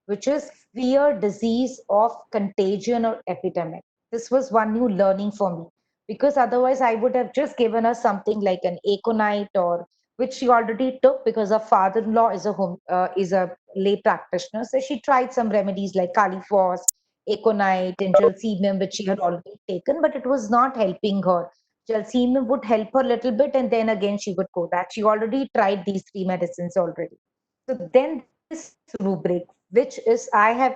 which is fear, disease of contagion or epidemic. This was one new learning for me, because otherwise I would have just given her something like an Aconite, or which she already took because her father-in-law is a lay practitioner. So she tried some remedies like Califos, Aconite, and Gelsemium, which she had already taken, but it was not helping her. Gelsemium would help her a little bit, and then again she would go back. She already tried these three medicines already. So then this rubric, which is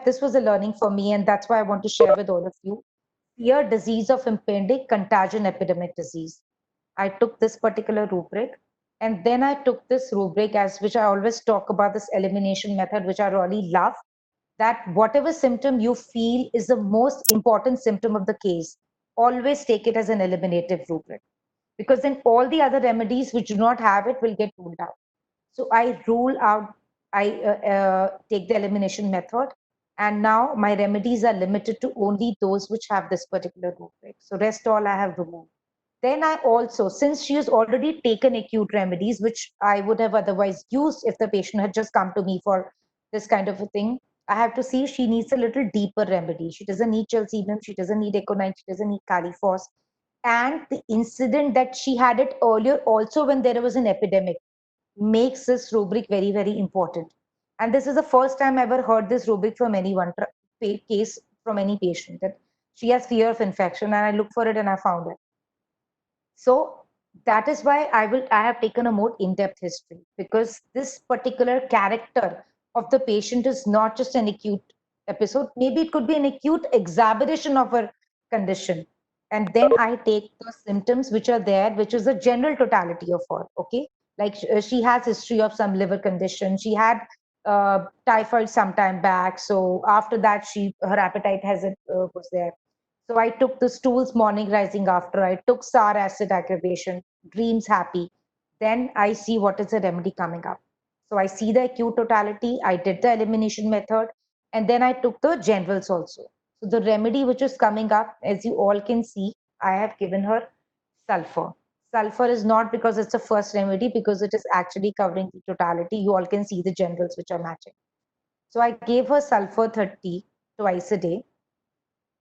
this was a learning for me, and that's why I want to share with all of you. Fear, disease of impending contagion epidemic disease. I took this particular rubric, and then I took this rubric as which I always talk about, this elimination method, which I really love, that whatever symptom you feel is the most important symptom of the case, always take it as an eliminative rubric, because then all the other remedies which do not have it will get ruled out. So I rule out, I take the elimination method, and now my remedies are limited to only those which have this particular rubric. So rest all I have removed. Then I also, since she has already taken acute remedies, which I would have otherwise used if the patient had just come to me for this kind of a thing, I have to see if she needs a little deeper remedy. She doesn't need chalcedon, she doesn't need Econite, she doesn't need Califos. And the incident that she had it earlier, also when there was an epidemic, makes this rubric very, very important. And this is the first time I ever heard this rubric from anyone, case from any patient, that she has fear of infection, and I looked for it and I found it. So that is why I have taken a more in-depth history, because this particular character of the patient is not just an acute episode. Maybe it could be an acute exacerbation of her condition. And then I take the symptoms which are there, which is the general totality of her. Okay. Like she has history of some liver condition. She had typhoid sometime back. So after that, her appetite was there. So I took the stools morning rising after. I took sour acid aggravation, dreams happy. Then I see what is the remedy coming up. So I see the acute totality. I did the elimination method, and then I took the generals also. So the remedy which is coming up, as you all can see, I have given her sulfur. Sulfur is not because it's the first remedy, because it is actually covering the totality. You all can see the generals which are matching. So I gave her sulfur 30 twice a day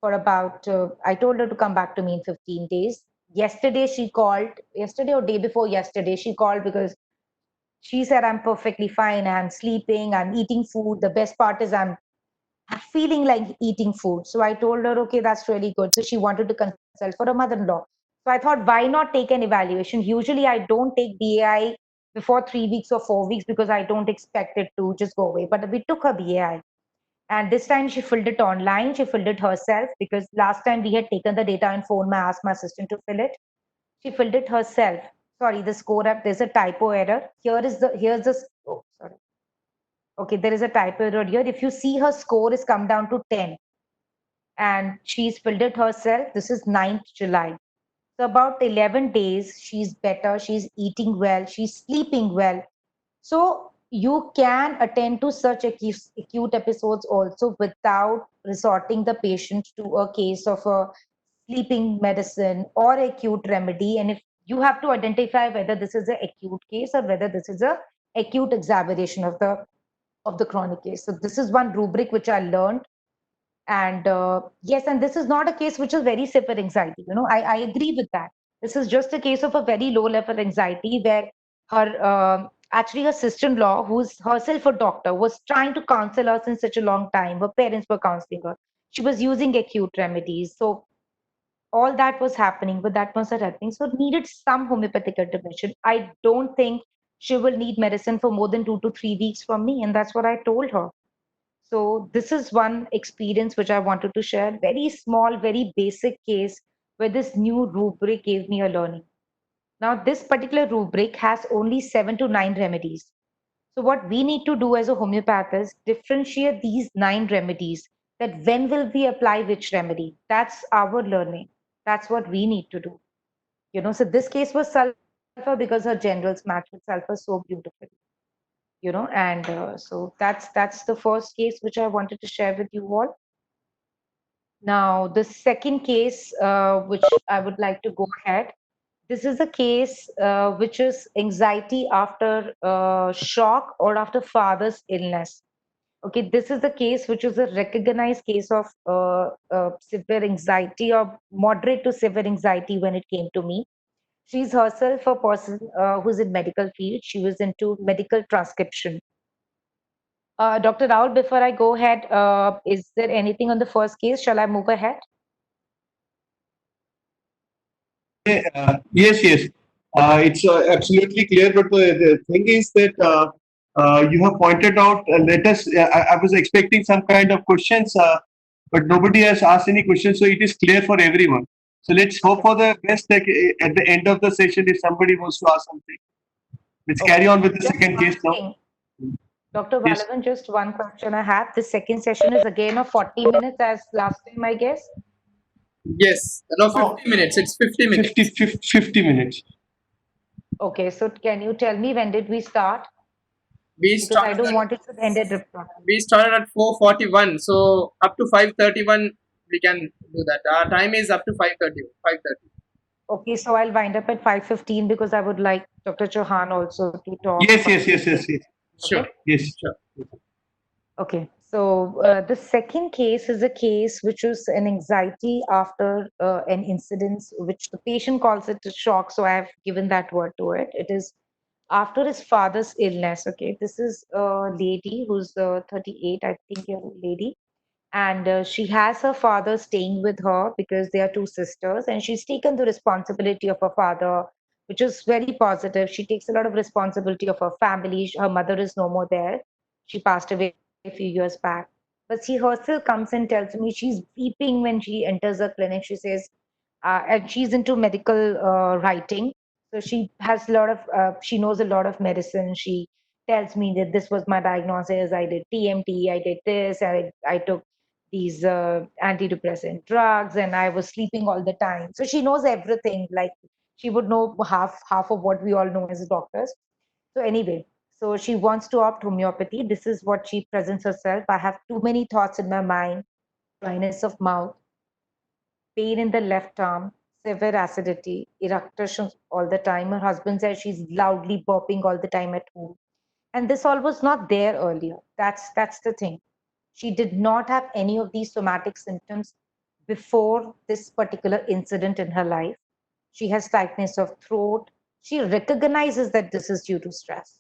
for about, I told her to come back to me in 15 days. Yesterday she called, yesterday or day before yesterday, she called because she said, I'm perfectly fine. I'm sleeping, I'm eating food. The best part is I'm feeling like eating food. So I told her, okay, that's really good. So she wanted to consult for a mother-in-law. So I thought, why not take an evaluation? Usually I don't take BAI before 3 weeks or 4 weeks because I don't expect it to just go away. But we took her BAI. And this time she filled it online. She filled it herself, because last time we had taken the data and phone. I asked my assistant to fill it. She filled it herself. Sorry, the score up, there's a typo error. Here's the, oh, sorry. Okay, there is a typo error here. If you see, her score is come down to 10. And she's filled it herself. This is 9th July. So about 11 days, she's better. She's eating well. She's sleeping well. So you can attend to such acute episodes also without resorting the patient to a case of a sleeping medicine or acute remedy. And if you have to identify whether this is an acute case or whether this is a acute exacerbation of the chronic case. So this is one rubric which I learned. And yes, and this is not a case which is very severe anxiety. I agree with that. This is just a case of a very low level anxiety where actually her sister-in-law, who's herself a doctor, was trying to counsel her since such a long time. Her parents were counseling her. She was using acute remedies. So all that was happening, but that was not happening. So it needed some homeopathic intervention. I don't think she will need medicine for more than 2 to 3 weeks from me. And that's what I told her. So this is one experience which I wanted to share. Very small, very basic case where this new rubric gave me a learning. Now, this particular rubric has only 7 to 9 remedies. So what we need to do as a homeopath is differentiate these 9 remedies, that when will we apply which remedy. That's our learning. That's what we need to do. So this case was sulfur because her generals match with sulfur so beautifully. And so that's the first case which I wanted to share with you all. Now, the second case which I would like to go ahead. This is a case which is anxiety after shock or after father's illness. Okay, this is the case which is a recognized case of severe anxiety or moderate to severe anxiety when it came to me. She's herself a person who's in medical field. She was into medical transcription. Dr. Raul, before I go ahead, is there anything on the first case? Shall I move ahead?
Yes, yes. It's absolutely clear. But the thing is that you have pointed out, let us, I was expecting some kind of questions, but nobody has asked any questions. So it is clear for everyone. So let's hope for the best. Like, at the end of the session, if somebody wants to ask something, let's carry on with the
Just
second
one
case now.
thing, Dr.
Yes.
Balavan, just one question I have. The second session is again of 40 minutes as last time, I guess.
Yes, no, 50
Oh,
minutes. It's 50 minutes.
50 minutes.
Okay, so can you tell me when did we start?
We
Because I
started
don't
at
want it to end abruptly.
we started at 4:41, so up to 5:31 we can do that. Our time is up to 5:30. 5:30.
Okay, so I'll wind up at 5:15 because I would like Dr. Chauhan also to talk.
Yes.
Sure,
Okay.
Yes.
sure.
Okay, so the second case is a case which was an anxiety after an incident, which the patient calls it a shock. So I have given that word to it. It is after his father's illness. Okay, this is a lady who's 38, I think, year old lady, and she has her father staying with her because they are two sisters, and she's taken the responsibility of her father, which is very positive. She takes a lot of responsibility of her family. Her mother is no more there. She passed away a few years back. But she herself comes and tells me she's weeping when she enters the clinic. She says, and she's into medical writing. So she has a lot of, she knows a lot of medicine. She tells me that this was my diagnosis. I did TMT, I did this, I took these antidepressant drugs, and I was sleeping all the time. So she knows everything. Like she would know half of what we all know as doctors. So anyway, so she wants to opt homeopathy. This is what she presents herself. I have too many thoughts in my mind, dryness of mouth, pain in the left arm, severe acidity, eructations all the time. Her husband says she's loudly burping all the time at home. And this all was not there earlier. That's the thing. She did not have any of these somatic symptoms before this particular incident in her life. She has tightness of throat. She recognizes that this is due to stress.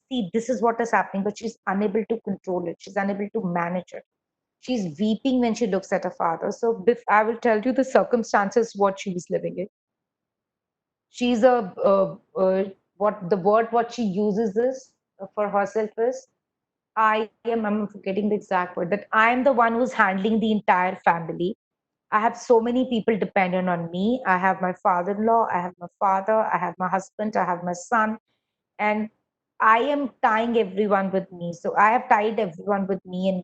See, this is what is happening, but she's unable to control it. She's unable to manage it. She's weeping when she looks at her father. So I will tell you the circumstances what she was living in. She's what the word what she uses is for herself is I'm forgetting the exact word, that I am the one who's handling the entire family. I have so many people dependent on me. I have my father-in-law, I have my father, I have my husband, I have my son, and I am tying everyone with me. So I have tied everyone with me, and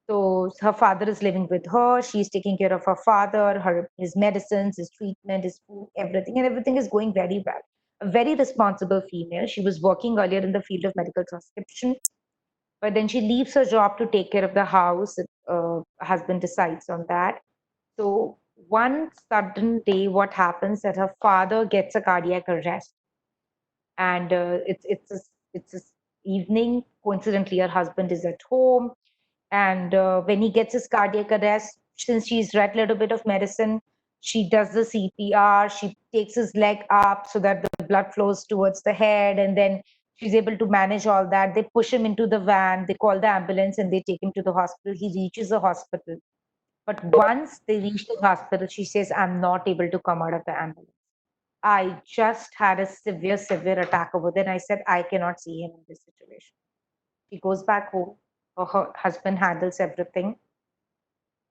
so her father is living with her. She's taking care of her father, his medicines, his treatment, his food, everything, and everything is going very well. A very responsible female. She was working earlier in the field of medical transcription, but then she leaves her job to take care of the house. Husband decides on that. So one sudden day, what happens that her father gets a cardiac arrest, and it's a evening. Coincidentally, her husband is at home, and when he gets his cardiac arrest, since she's read a little bit of medicine, she does the CPR. She takes his leg up so that the blood flows towards the head, and then she's able to manage all that. They push him into the van. They call the ambulance, and they take him to the hospital. He reaches the hospital, but once they reach the hospital, she says, "I'm not able to come out of the ambulance. I just had a severe attack over there." And I said, "I cannot see him in this situation." She goes back home. Her husband handles everything.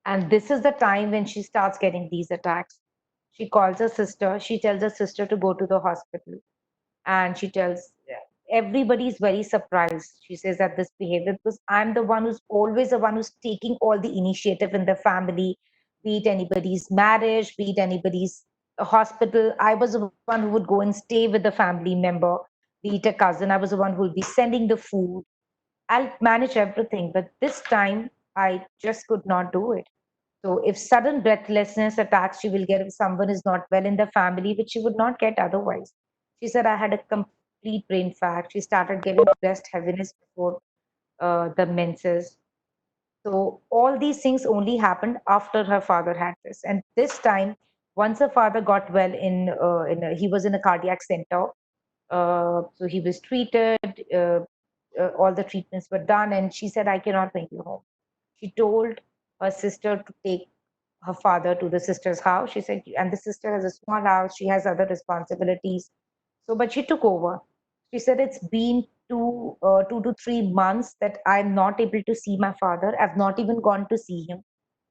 And this is the time when she starts getting these attacks. She calls her sister. She tells her sister to go to the hospital. And she tells everybody is very surprised. She says that this behavior, because I'm the one who's always the one who's taking all the initiative in the family, be it anybody's marriage, be it anybody's hospital. I was the one who would go and stay with the family member, be it a cousin. I was the one who would be sending the food. I'll manage everything. But this time, I just could not do it. So if sudden breathlessness attacks, she will get if someone is not well in the family, which she would not get otherwise. She said, I had a complete brain fag. She started getting breast heaviness before the menses. So all these things only happened after her father had this. And this time, once her father got well he was in a cardiac center. So he was treated, all the treatments were done, and she said, I cannot bring you home. She told her sister to take her father to the sister's house. She said, and the sister has a small house, she has other responsibilities. So, but she took over. She said, it's been 2 to 3 months that I'm not able to see my father. I've not even gone to see him.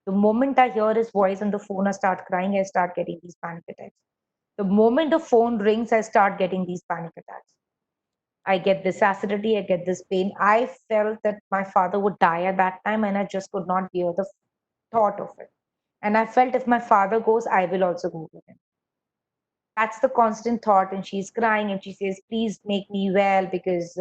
The moment I hear his voice on the phone, I start crying, I start getting these panic attacks. The moment the phone rings, I start getting these panic attacks. I get this acidity, I get this pain. I felt that my father would die at that time, and I just could not bear the thought of it. And I felt if my father goes, I will also go with him. That's the constant thought. And she's crying and she says, please make me well, because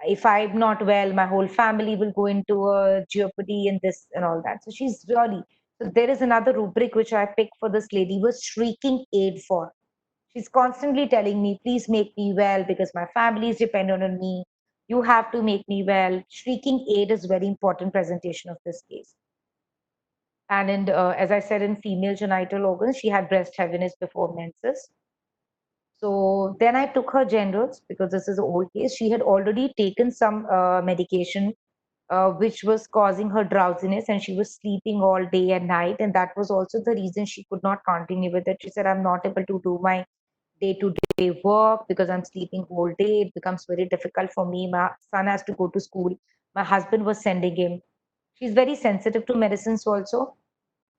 if I'm not well, my whole family will go into a jeopardy and this and all that. So she's really, so there is another rubric which I picked for this lady was shrieking aid for. She's constantly telling me, please make me well because my family is dependent on me. You have to make me well. Shrieking aid is very important presentation of this case. And as I said, in female genital organs, she had breast heaviness before menses. So then I took her generals because this is an old case. She had already taken some medication which was causing her drowsiness, and she was sleeping all day and night. And that was also the reason she could not continue with it. She said, I'm not able to do my day-to-day work because I'm sleeping whole day. It becomes very difficult for me. My son has to go to school. My husband was sending him. She's very sensitive to medicines also.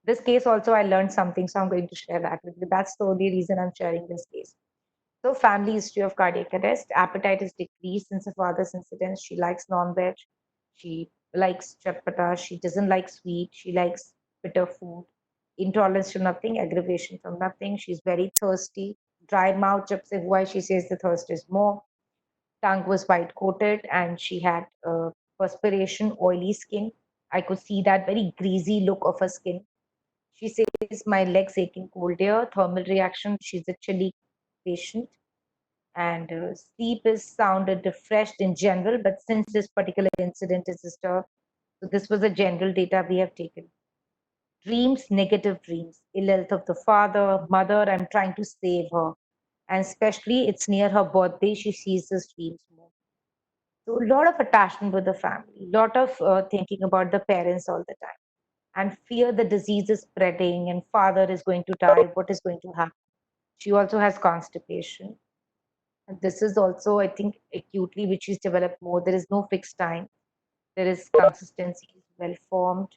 This case also, I learned something, so I'm going to share that with you. That's the only reason I'm sharing this case. So, family history of cardiac arrest. Appetite is decreased since her father's incident. She likes non-veg. She likes chapata. She doesn't like sweet. She likes bitter food. Intolerance to nothing. Aggravation from nothing. She's very thirsty. Dry mouth. Jab se hua hai, she says the thirst is more. Tongue was white coated, and she had perspiration, oily skin. I could see that very greasy look of her skin. She says, my legs aching cold air, thermal reaction. She's a chilly patient. And sleep is sounded refreshed in general, but since this particular incident is disturbed, so this was the general data we have taken. Dreams, negative dreams, ill health of the father, mother, I'm trying to save her. And especially it's near her birthday, she sees these dreams more. So a lot of attachment with the family, a lot of thinking about the parents all the time, and fear the disease is spreading and father is going to die, what is going to happen. She also has constipation. And this is also, I think, acutely, which is developed more. There is no fixed time. There is consistency, well formed,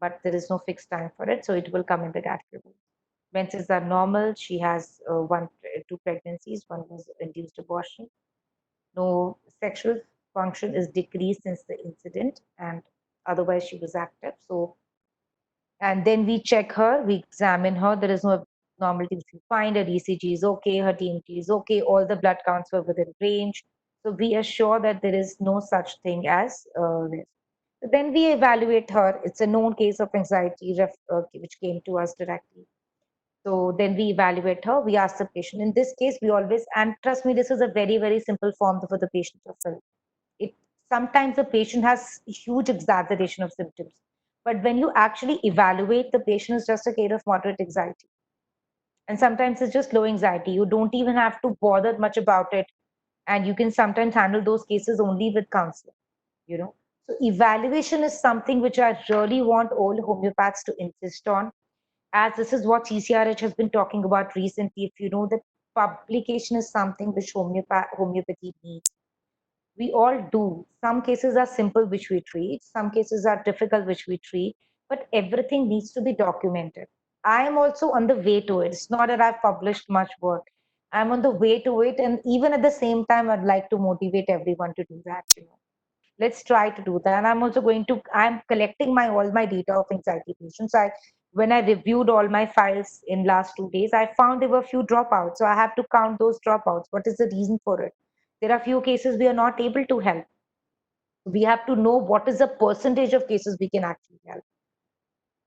but there is no fixed time for it. So it will come in the category. Menses are normal. She has two pregnancies. One was induced abortion. No sexual function is decreased since the incident, and otherwise she was active. So, and then we check her, we examine her. There is no abnormalities we find. Her ECG is okay, her TMT is okay, all the blood counts were within range. So we assure that there is no such thing as risk. So then we evaluate her. It's a known case of anxiety which came to us directly. So then we evaluate her. We ask the patient. In this case, we always, and trust me, this is a very, very simple form for the patient to fill. It sometimes the patient has huge exaggeration of symptoms, but when you actually evaluate, the patient is just a case of moderate anxiety, and sometimes it's just low anxiety. You don't even have to bother much about it, and you can sometimes handle those cases only with counseling. You know, so evaluation is something which I really want all homeopaths to insist on, as this is what CCRH has been talking about recently. If you know that publication is something which homeopathy needs. We all do. Some cases are simple, which we treat. Some cases are difficult, which we treat. But everything needs to be documented. I am also on the way to it. It's not that I've published much work. I'm on the way to it. And even at the same time, I'd like to motivate everyone to do that. Let's try to do that. And I'm also I'm collecting all my data of anxiety patients. When I reviewed all my files in last 2 days, I found there were a few dropouts. So I have to count those dropouts. What is the reason for it? There are few cases we are not able to help. We have to know what is the percentage of cases we can actually help,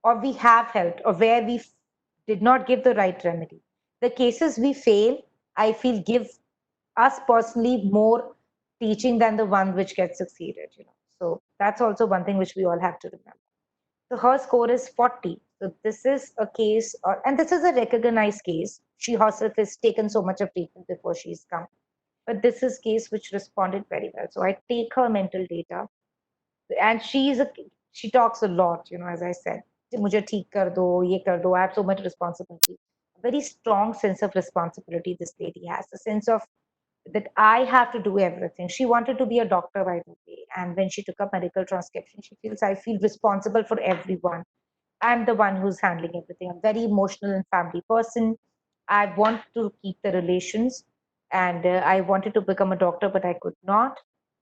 or we have helped, or where we did not give the right remedy. The cases we fail, I feel, give us personally more teaching than the one which gets succeeded. So that's also one thing which we all have to remember. So her score is 40. So this is a case, and this is a recognized case. She herself has taken so much of treatment before she's come. But this is case which responded very well. So I take her mental data, and she talks a lot, as I said. मुझे ठीक कर दो, ये कर दो. I have so much responsibility. A very strong sense of responsibility this lady has. A sense of that I have to do everything. She wanted to be a doctor, by the way. And when she took up medical transcription, she feels I feel responsible for everyone. I'm the one who's handling everything. I'm very emotional and family person. I want to keep the relations, and I wanted to become a doctor, but I could not.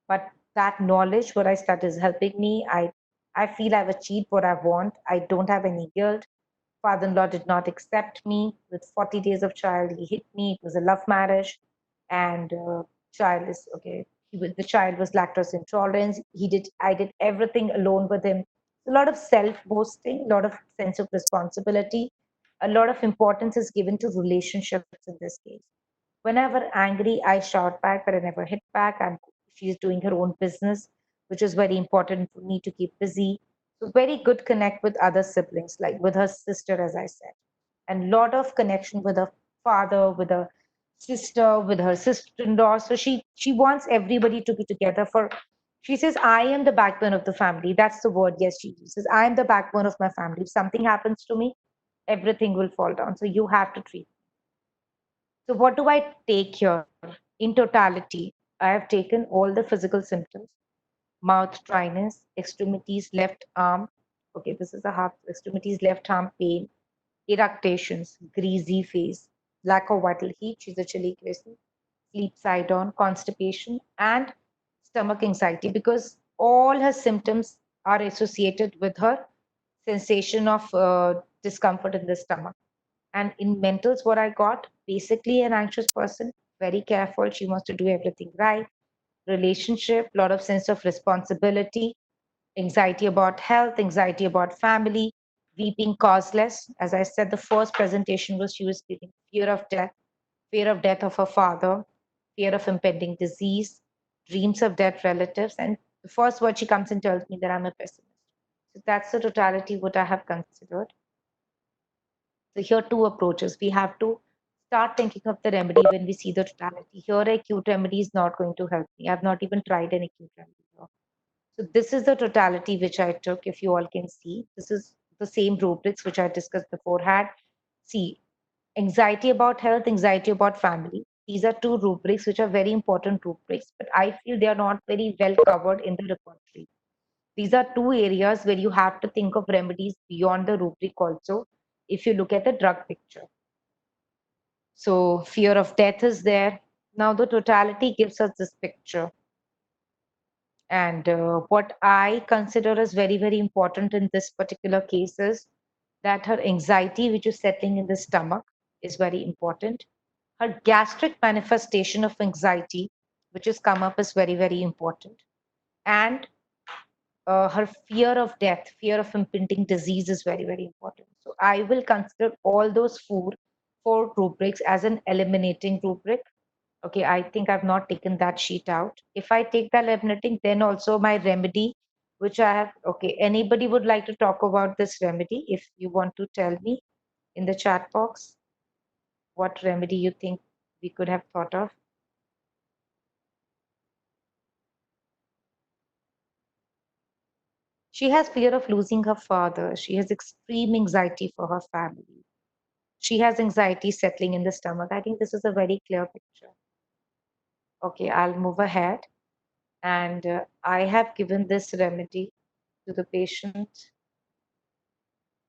But that knowledge, what I studied, is helping me. I feel I've achieved what I want. I don't have any guilt. Father-in-law did not accept me. With 40 days of child, he hit me. It was a love marriage, and child is okay. The child was lactose intolerant. I did everything alone with him. A lot of self-boasting, a lot of sense of responsibility, a lot of importance is given to relationships in this case. Whenever angry, I shout back, but I never hit back. She's doing her own business, which is very important for me to keep busy. So very good connect with other siblings, like with her sister, as I said, and lot of connection with her father, with her sister, with her sister-in-law. So she wants everybody to be together. She says, I am the backbone of the family. That's the word. Yes, she uses. I am the backbone of my family. If something happens to me, everything will fall down. So you have to treat. So what do I take here? In totality, I have taken all the physical symptoms: mouth dryness, extremities left arm. Okay, this is a half extremities left arm pain, eructations, greasy face, lack of vital heat. She's a chilly person. Sleep side on, constipation, and stomach anxiety, because all her symptoms are associated with her sensation of discomfort in the stomach. And in mentals, what I got, basically an anxious person, very careful. She wants to do everything right. Relationship, lot of sense of responsibility, anxiety about health, anxiety about family, weeping causeless. As I said, the first presentation was she was feeling fear of death of her father, fear of impending disease, dreams of dead relatives. And the first word she comes and tells me that I'm a pessimist. So that's the totality what I have considered. So here are two approaches. We have to start thinking of the remedy when we see the totality. Here, acute remedy is not going to help me. I've not even tried an acute remedy here. So this is the totality which I took. If you all can see, this is the same rubrics which I discussed beforehand. See, anxiety about health, anxiety about family. These are two rubrics which are very important rubrics, but I feel they are not very well covered in the repertory. These are two areas where you have to think of remedies beyond the rubric also, if you look at the drug picture. So fear of death is there. Now the totality gives us this picture. And what I consider as very, very important in this particular case is that her anxiety, which is settling in the stomach, is very important. Her gastric manifestation of anxiety, which has come up, is very, very important. And her fear of death, fear of impending disease is very, very important. So I will consider all those four rubrics as an eliminating rubric. Okay, I think I've not taken that sheet out. If I take the eliminating, then also my remedy, which I have. Okay, anybody would like to talk about this remedy? If you want to tell me in the chat box what remedy you think we could have thought of. She has fear of losing her father. She has extreme anxiety for her family. She has anxiety settling in the stomach. I think this is a very clear picture. Okay, I'll move ahead. And I have given this remedy to the patient.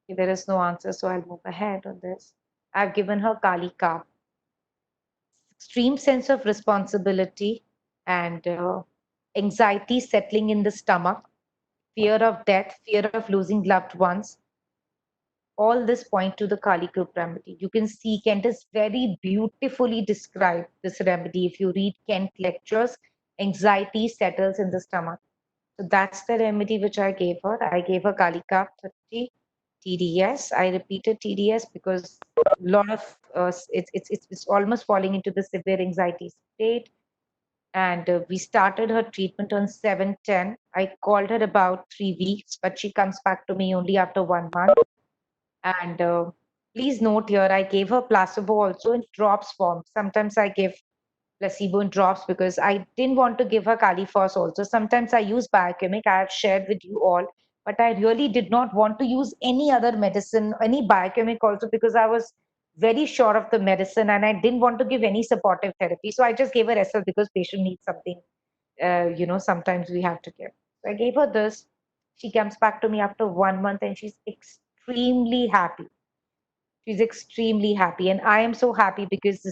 Okay, there is no answer, so I'll move ahead on this. I've given her Kali Ka. Extreme sense of responsibility and anxiety settling in the stomach, fear of death, fear of losing loved ones. All this point to the Kali Group remedy. You can see Kent is very beautifully described this remedy. If you read Kent lectures, anxiety settles in the stomach. So that's the remedy which I gave her. I gave her Kalika 30 TDS. I repeated TDS because a lot of it's almost falling into the severe anxiety state. And we started her treatment on 7/10. I called her about 3 weeks, but she comes back to me only after 1 month. And please note here, I gave her placebo also in drops form. Sometimes I give placebo in drops because I didn't want to give her Califos also. Sometimes I use biochemic. I have shared with you all, but I really did not want to use any other medicine, any biochemic also, because I was very sure of the medicine and I didn't want to give any supportive therapy. So I just gave her SL because patient needs something, sometimes we have to give. So I gave her this. She comes back to me after 1 month and she's extremely happy. She's extremely happy. And I am so happy because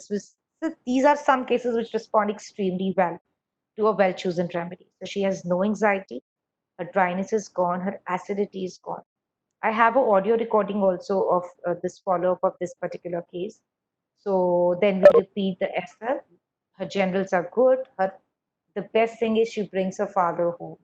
these are some cases which respond extremely well to a well chosen remedy. So she has no anxiety, her dryness is gone, her acidity is gone. I have an audio recording also of this follow up of this particular case. So then we repeat the SL. Her generals are good. The best thing is she brings her father home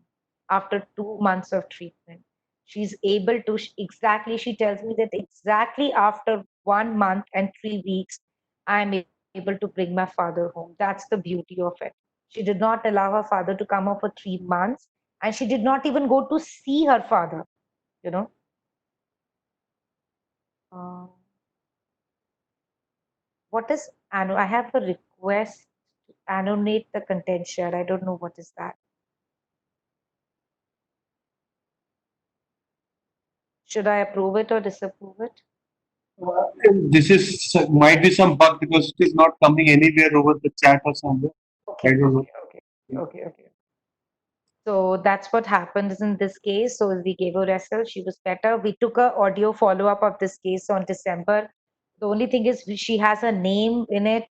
after 2 months of treatment. She's able to exactly. She tells me that exactly after 1 month and 3 weeks, I'm able to bring my father home. That's the beauty of it. She did not allow her father to come home for 3 months, and she did not even go to see her father. You know. Uh, what is I have a request to annotate the content share. I don't know what is that. Should I approve it or disapprove it?
This is might be some bug because it is not coming anywhere over the chat or somewhere. I
Okay,
don't know.
okay. So that's what happened in this case. So we gave her result. She was better. We took a audio follow up of this case on December. The only thing is she has a name in it.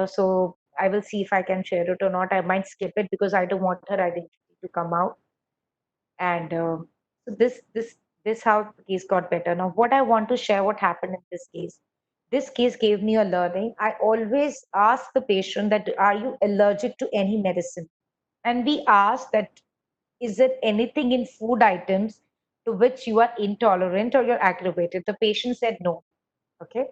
So I will see if I can share it or not. I might skip it because I don't want her identity to come out. And so this how the case got better. Now, what I want to share, what happened in this case. This case gave me a learning. I always ask the patient that are you allergic to any medicine, and we ask that is there anything in food items to which you are intolerant or you're aggravated. The patient said no. Okay.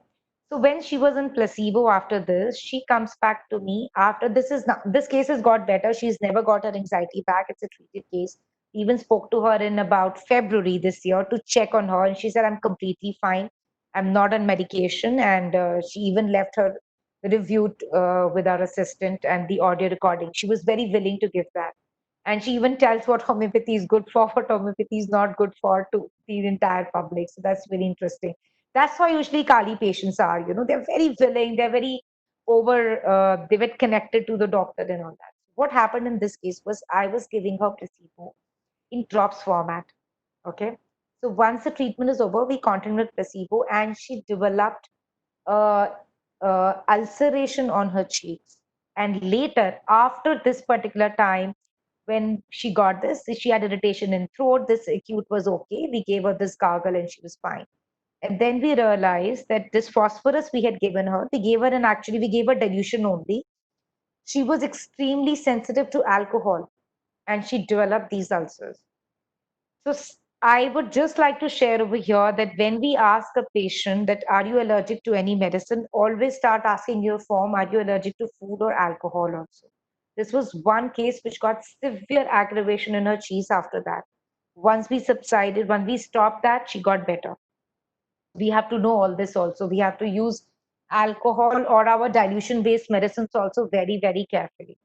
So when she was in placebo after this, she comes back to me after this case has got better. She's never got her anxiety back. It's a treated case. Even spoke to her in about February this year to check on her, and she said, I'm completely fine. I'm not on medication. And she even left her review with our assistant and the audio recording. She was very willing to give that. And she even tells what homeopathy is good for, what homeopathy is not good for to the entire public. So that's very interesting. That's how usually Kali patients are. They're very willing, they're very they were connected to the doctor and all that. What happened in this case was I was giving her placebo in drops format. Okay. So once the treatment is over, we continued with placebo and she developed ulceration on her cheeks. And later, after this particular time, when she got this, she had irritation in throat. This acute was okay. We gave her this gargle and she was fine. And then we realized that this phosphorus we had given her, we gave her dilution only. She was extremely sensitive to alcohol and she developed these ulcers. So I would just like to share over here that when we ask a patient that are you allergic to any medicine, always start asking your form, are you allergic to food or alcohol also? This was one case which got severe aggravation in her cheese after that. Once we stopped that, she got better. We have to know all this also. We have to use alcohol or our dilution based medicines also very, very carefully.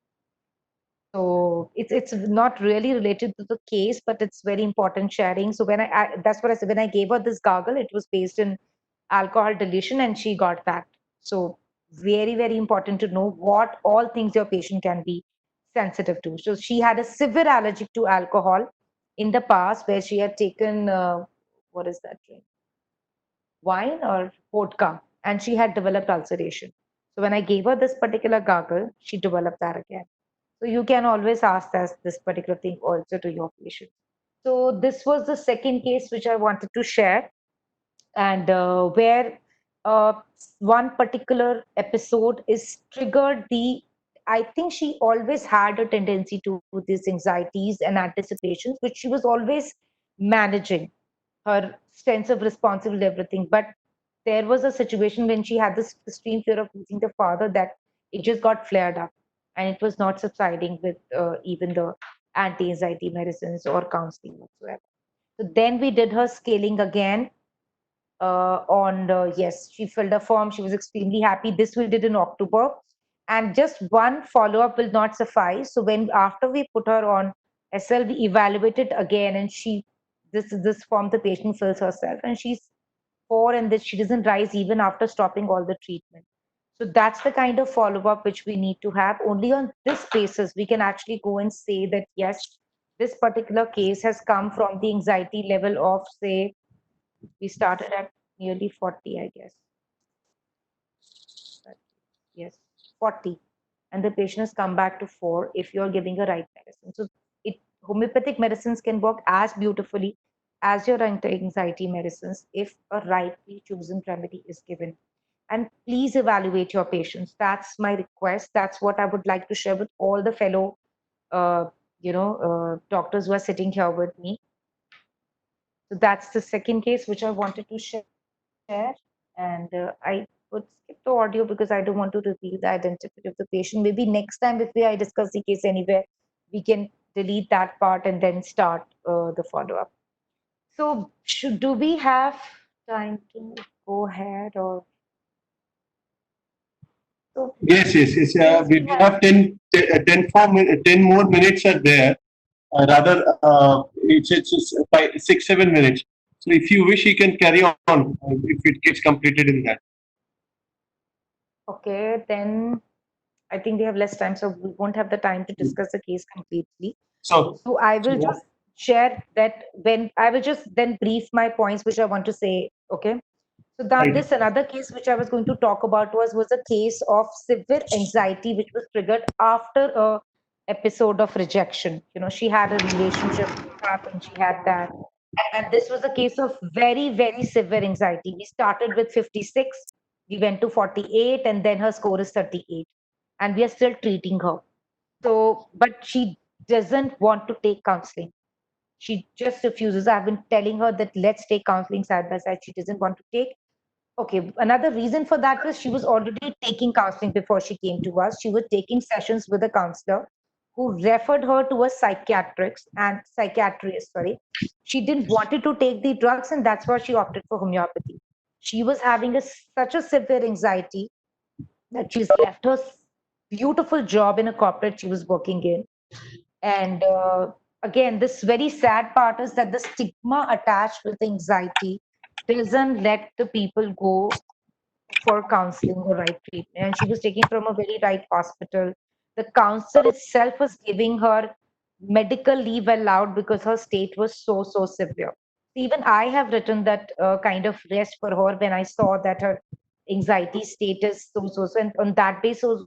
So it's not really related to the case, but it's very important sharing. So I that's what I said when I gave her this gargle, it was based in alcohol dilution, and she got that. So very, very important to know what all things your patient can be sensitive to. So she had a severe allergic to alcohol in the past, where she had taken what is that drink? Wine or vodka, and she had developed ulceration. So when I gave her this particular gargle, she developed that again. So you can always ask this particular thing also to your patient. So this was the second case which I wanted to share, and where uh, one particular episode is triggered the. I think she always had a tendency to these anxieties and anticipations, which she was always managing her sense of responsibility, everything. But there was a situation when she had this extreme fear of losing the father that it just got flared up and it was not subsiding with even the anti-anxiety medicines or counseling whatsoever. So then we did her scaling again yes, she filled a form. She was extremely happy. This we did in October. And just one follow-up will not suffice. So after we put her on SL, we evaluated again and this form the patient fills herself and she's 4 and this she doesn't rise even after stopping all the treatment. So that's the kind of follow-up which we need to have. Only on this basis we can actually go and say that yes, this particular case has come from the anxiety level of say We started at nearly 40, I guess. But yes, 40. And the patient has come back to 4 if you're giving a right medicine. So homeopathic medicines can work as beautifully as your anti-anxiety medicines if a rightly chosen remedy is given. And please evaluate your patients. That's my request. That's what I would like to share with all the fellow, uh, doctors who are sitting here with me. So that's the second case which I wanted to share. And I would skip the audio because I don't want to reveal the identity of the patient. Maybe next time, if I discuss the case anywhere, we can delete that part and then start the follow up. So, do we have time to go ahead or so?
Yes.
Since
We
we
we
have
have 10 more minutes are there. Rather, it's 6, 7 minutes. So if you wish, you can carry on if it gets completed in that.
okay, then I think we have less time, so we won't have the time to discuss the case completely.
So,
So I
so
will
what?
just share that when I will just then brief my points which I want to say. Okay. So now
Right.
this another case which I was going to talk about was a case of severe anxiety which was triggered after a episode of rejection. She had a relationship breakup and she had that. And this was a case of very, very severe anxiety. We started with 56, we went to 48, and then her score is 38. And we are still treating her. So, but she doesn't want to take counseling. She just refuses. I've been telling her that let's take counseling side by side. She doesn't want to take. Okay, another reason for that was she was already taking counseling before she came to us. She was taking sessions with a counselor who referred her to a psychiatrist, sorry. She didn't wanted to take the drugs and that's why she opted for homeopathy. She was having such a severe anxiety that she's left her beautiful job in a corporate she was working in. And again, this very sad part is that the stigma attached with anxiety doesn't let the people go for counseling or right treatment. And she was taken from a very right hospital. The counselor itself was giving her medical leave allowed because her state was so, so severe. Even I have written that kind of rest for her when I saw that her anxiety state is so, so, so. And on that basis,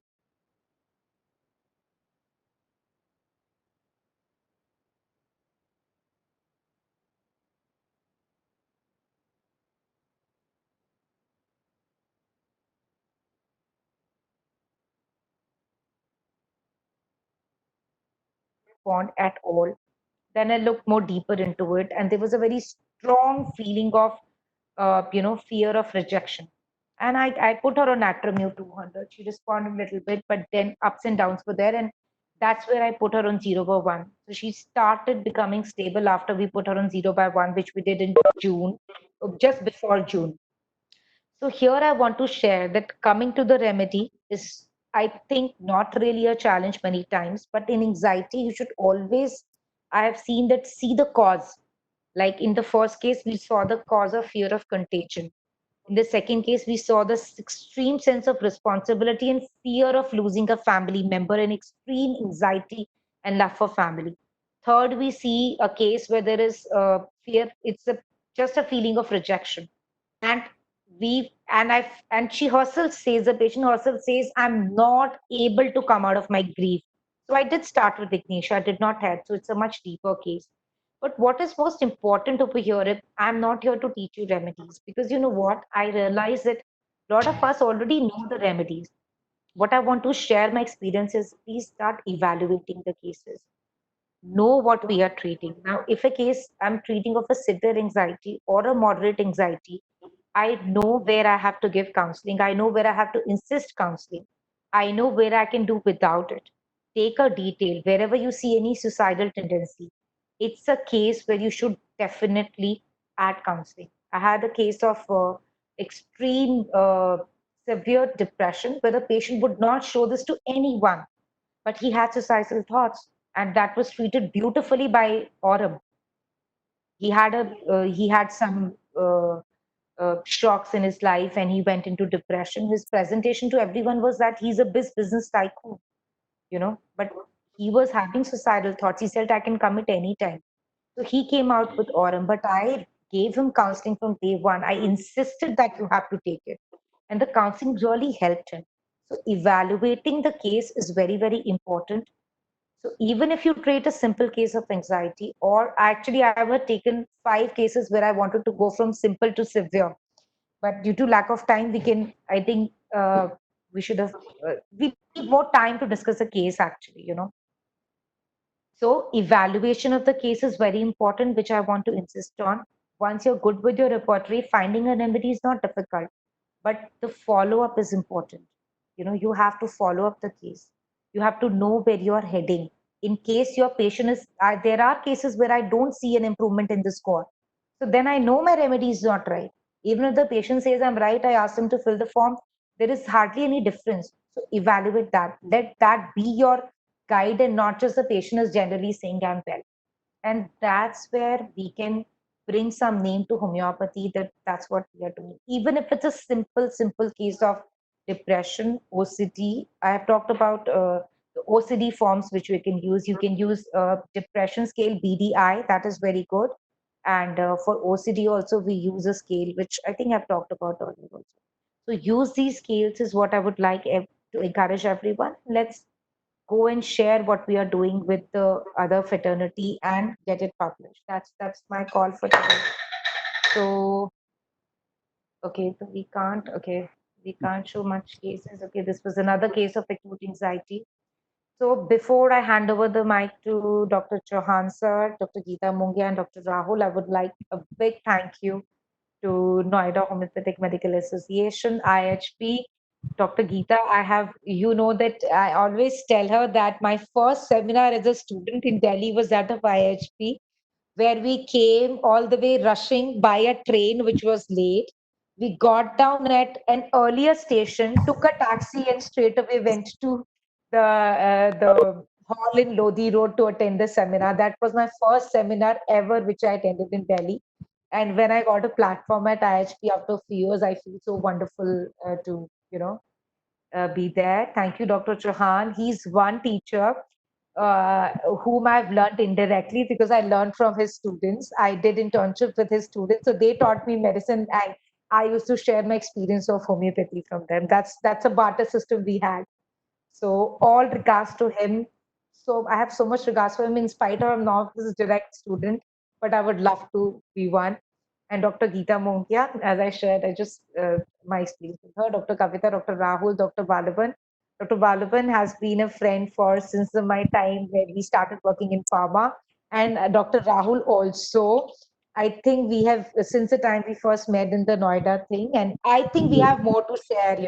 respond at all. Then I looked more deeper into it, and there was a very strong feeling of, fear of rejection. And I put her on Atramute 200. She responded a little bit, but then ups and downs were there, and that's where I put her on 0 by 1. So she started becoming stable after we put her on 0 by 1, which we did in June, just before June. So here I want to share that coming to the remedy is, I think, not really a challenge many times, but in anxiety, you should always, I have seen that, see the cause. Like in the first case, we saw the cause of fear of contagion. In the second case, we saw this extreme sense of responsibility and fear of losing a family member and extreme anxiety and love for family. Third, we see a case where there is fear, just a feeling of rejection and she herself says, the patient herself says, I'm not able to come out of my grief. So I did start with ignitia, I did not have, so it's a much deeper case. But what is most important over here is I'm not here to teach you remedies, because you know what, I realize that a lot of us already know the remedies. What I want to share my experience is, please start evaluating the cases, know what we are treating. Now, if a case I'm treating of a severe anxiety or a moderate anxiety, I know where I have to give counseling. I know where I have to insist counseling. I know where I can do without it. Take a detail. Wherever you see any suicidal tendency, it's a case where you should definitely add counseling. I had a case of extreme severe depression where the patient would not show this to anyone, but he had suicidal thoughts, and that was treated beautifully by Aurum. He had some shocks in his life, and he went into depression. His presentation to everyone was that he's a business tycoon, but he was having suicidal thoughts. He said, I can commit anytime. So he came out with Aurum, but I gave him counseling from day one. I insisted that you have to take it. And the counseling really helped him. So evaluating the case is very, very important. So even if you treat a simple case of anxiety, or actually I have taken 5 cases where I wanted to go from simple to severe, but due to lack of time, we can, I think, we should have, we need more time to discuss a case actually, you know. So evaluation of the case is very important, which I want to insist on. Once you're good with your repertory, finding a remedy is not difficult, but the follow-up is important. You know, you have to follow up the case. You have to know where you're heading. In case your patient is, there are cases where I don't see an improvement in the score. So then I know my remedy is not right. Even if the patient says I'm right, I ask them to fill the form, there is hardly any difference. So evaluate that. Let that be your guide and not just the patient is generally saying I'm well. And that's where we can bring some name to homeopathy, that that's what we are doing. Even if it's a simple case of depression, OCD. I have talked about the OCD forms which we can use. You can use depression scale BDI, that is very good. And for OCD also we use a scale which I think I've talked about earlier also. So use these scales is what I would like to encourage everyone. Let's go and share what we are doing with the other fraternity and get it published. That's my call for today. So okay, so we can't show much cases. Okay, this was another case of acute anxiety. So before I hand over the mic to Dr. Chauhan sir, Dr. Geeta Mungia, and Dr. Rahul, I would like a big thank you to Noida Homeopathic Medical Association, IHP. Dr. Geeta, I have, you know that I always tell her that my first seminar as a student in Delhi was that of IHP, where we came all the way rushing by a train which was late. We got down at an earlier station, took a taxi, and straight away went to the hall in Lodi Road to attend the seminar. That was my first seminar ever which I attended in Delhi. And when I got a platform at IHP after a few years, I feel so wonderful to, be there. Thank you, Dr. Chauhan. He's one teacher whom I've learned indirectly because I learned from his students. I did internship with his students, so they taught me medicine, and I used to share my experience of homeopathy from them. That's a barter system we had. So all regards to him. So I have so much regards for him in spite of I'm not his direct student, but I would love to be one. And Dr. Geeta Mongia, as I shared, I just my experience with her, Dr. Kavita, Dr. Rahul, Dr. Balaban. Dr. Balaban has been a friend for since my time where we started working in pharma. And Dr. Rahul also. I think we have since the time we first met in the Noida thing, and I think we have more to share,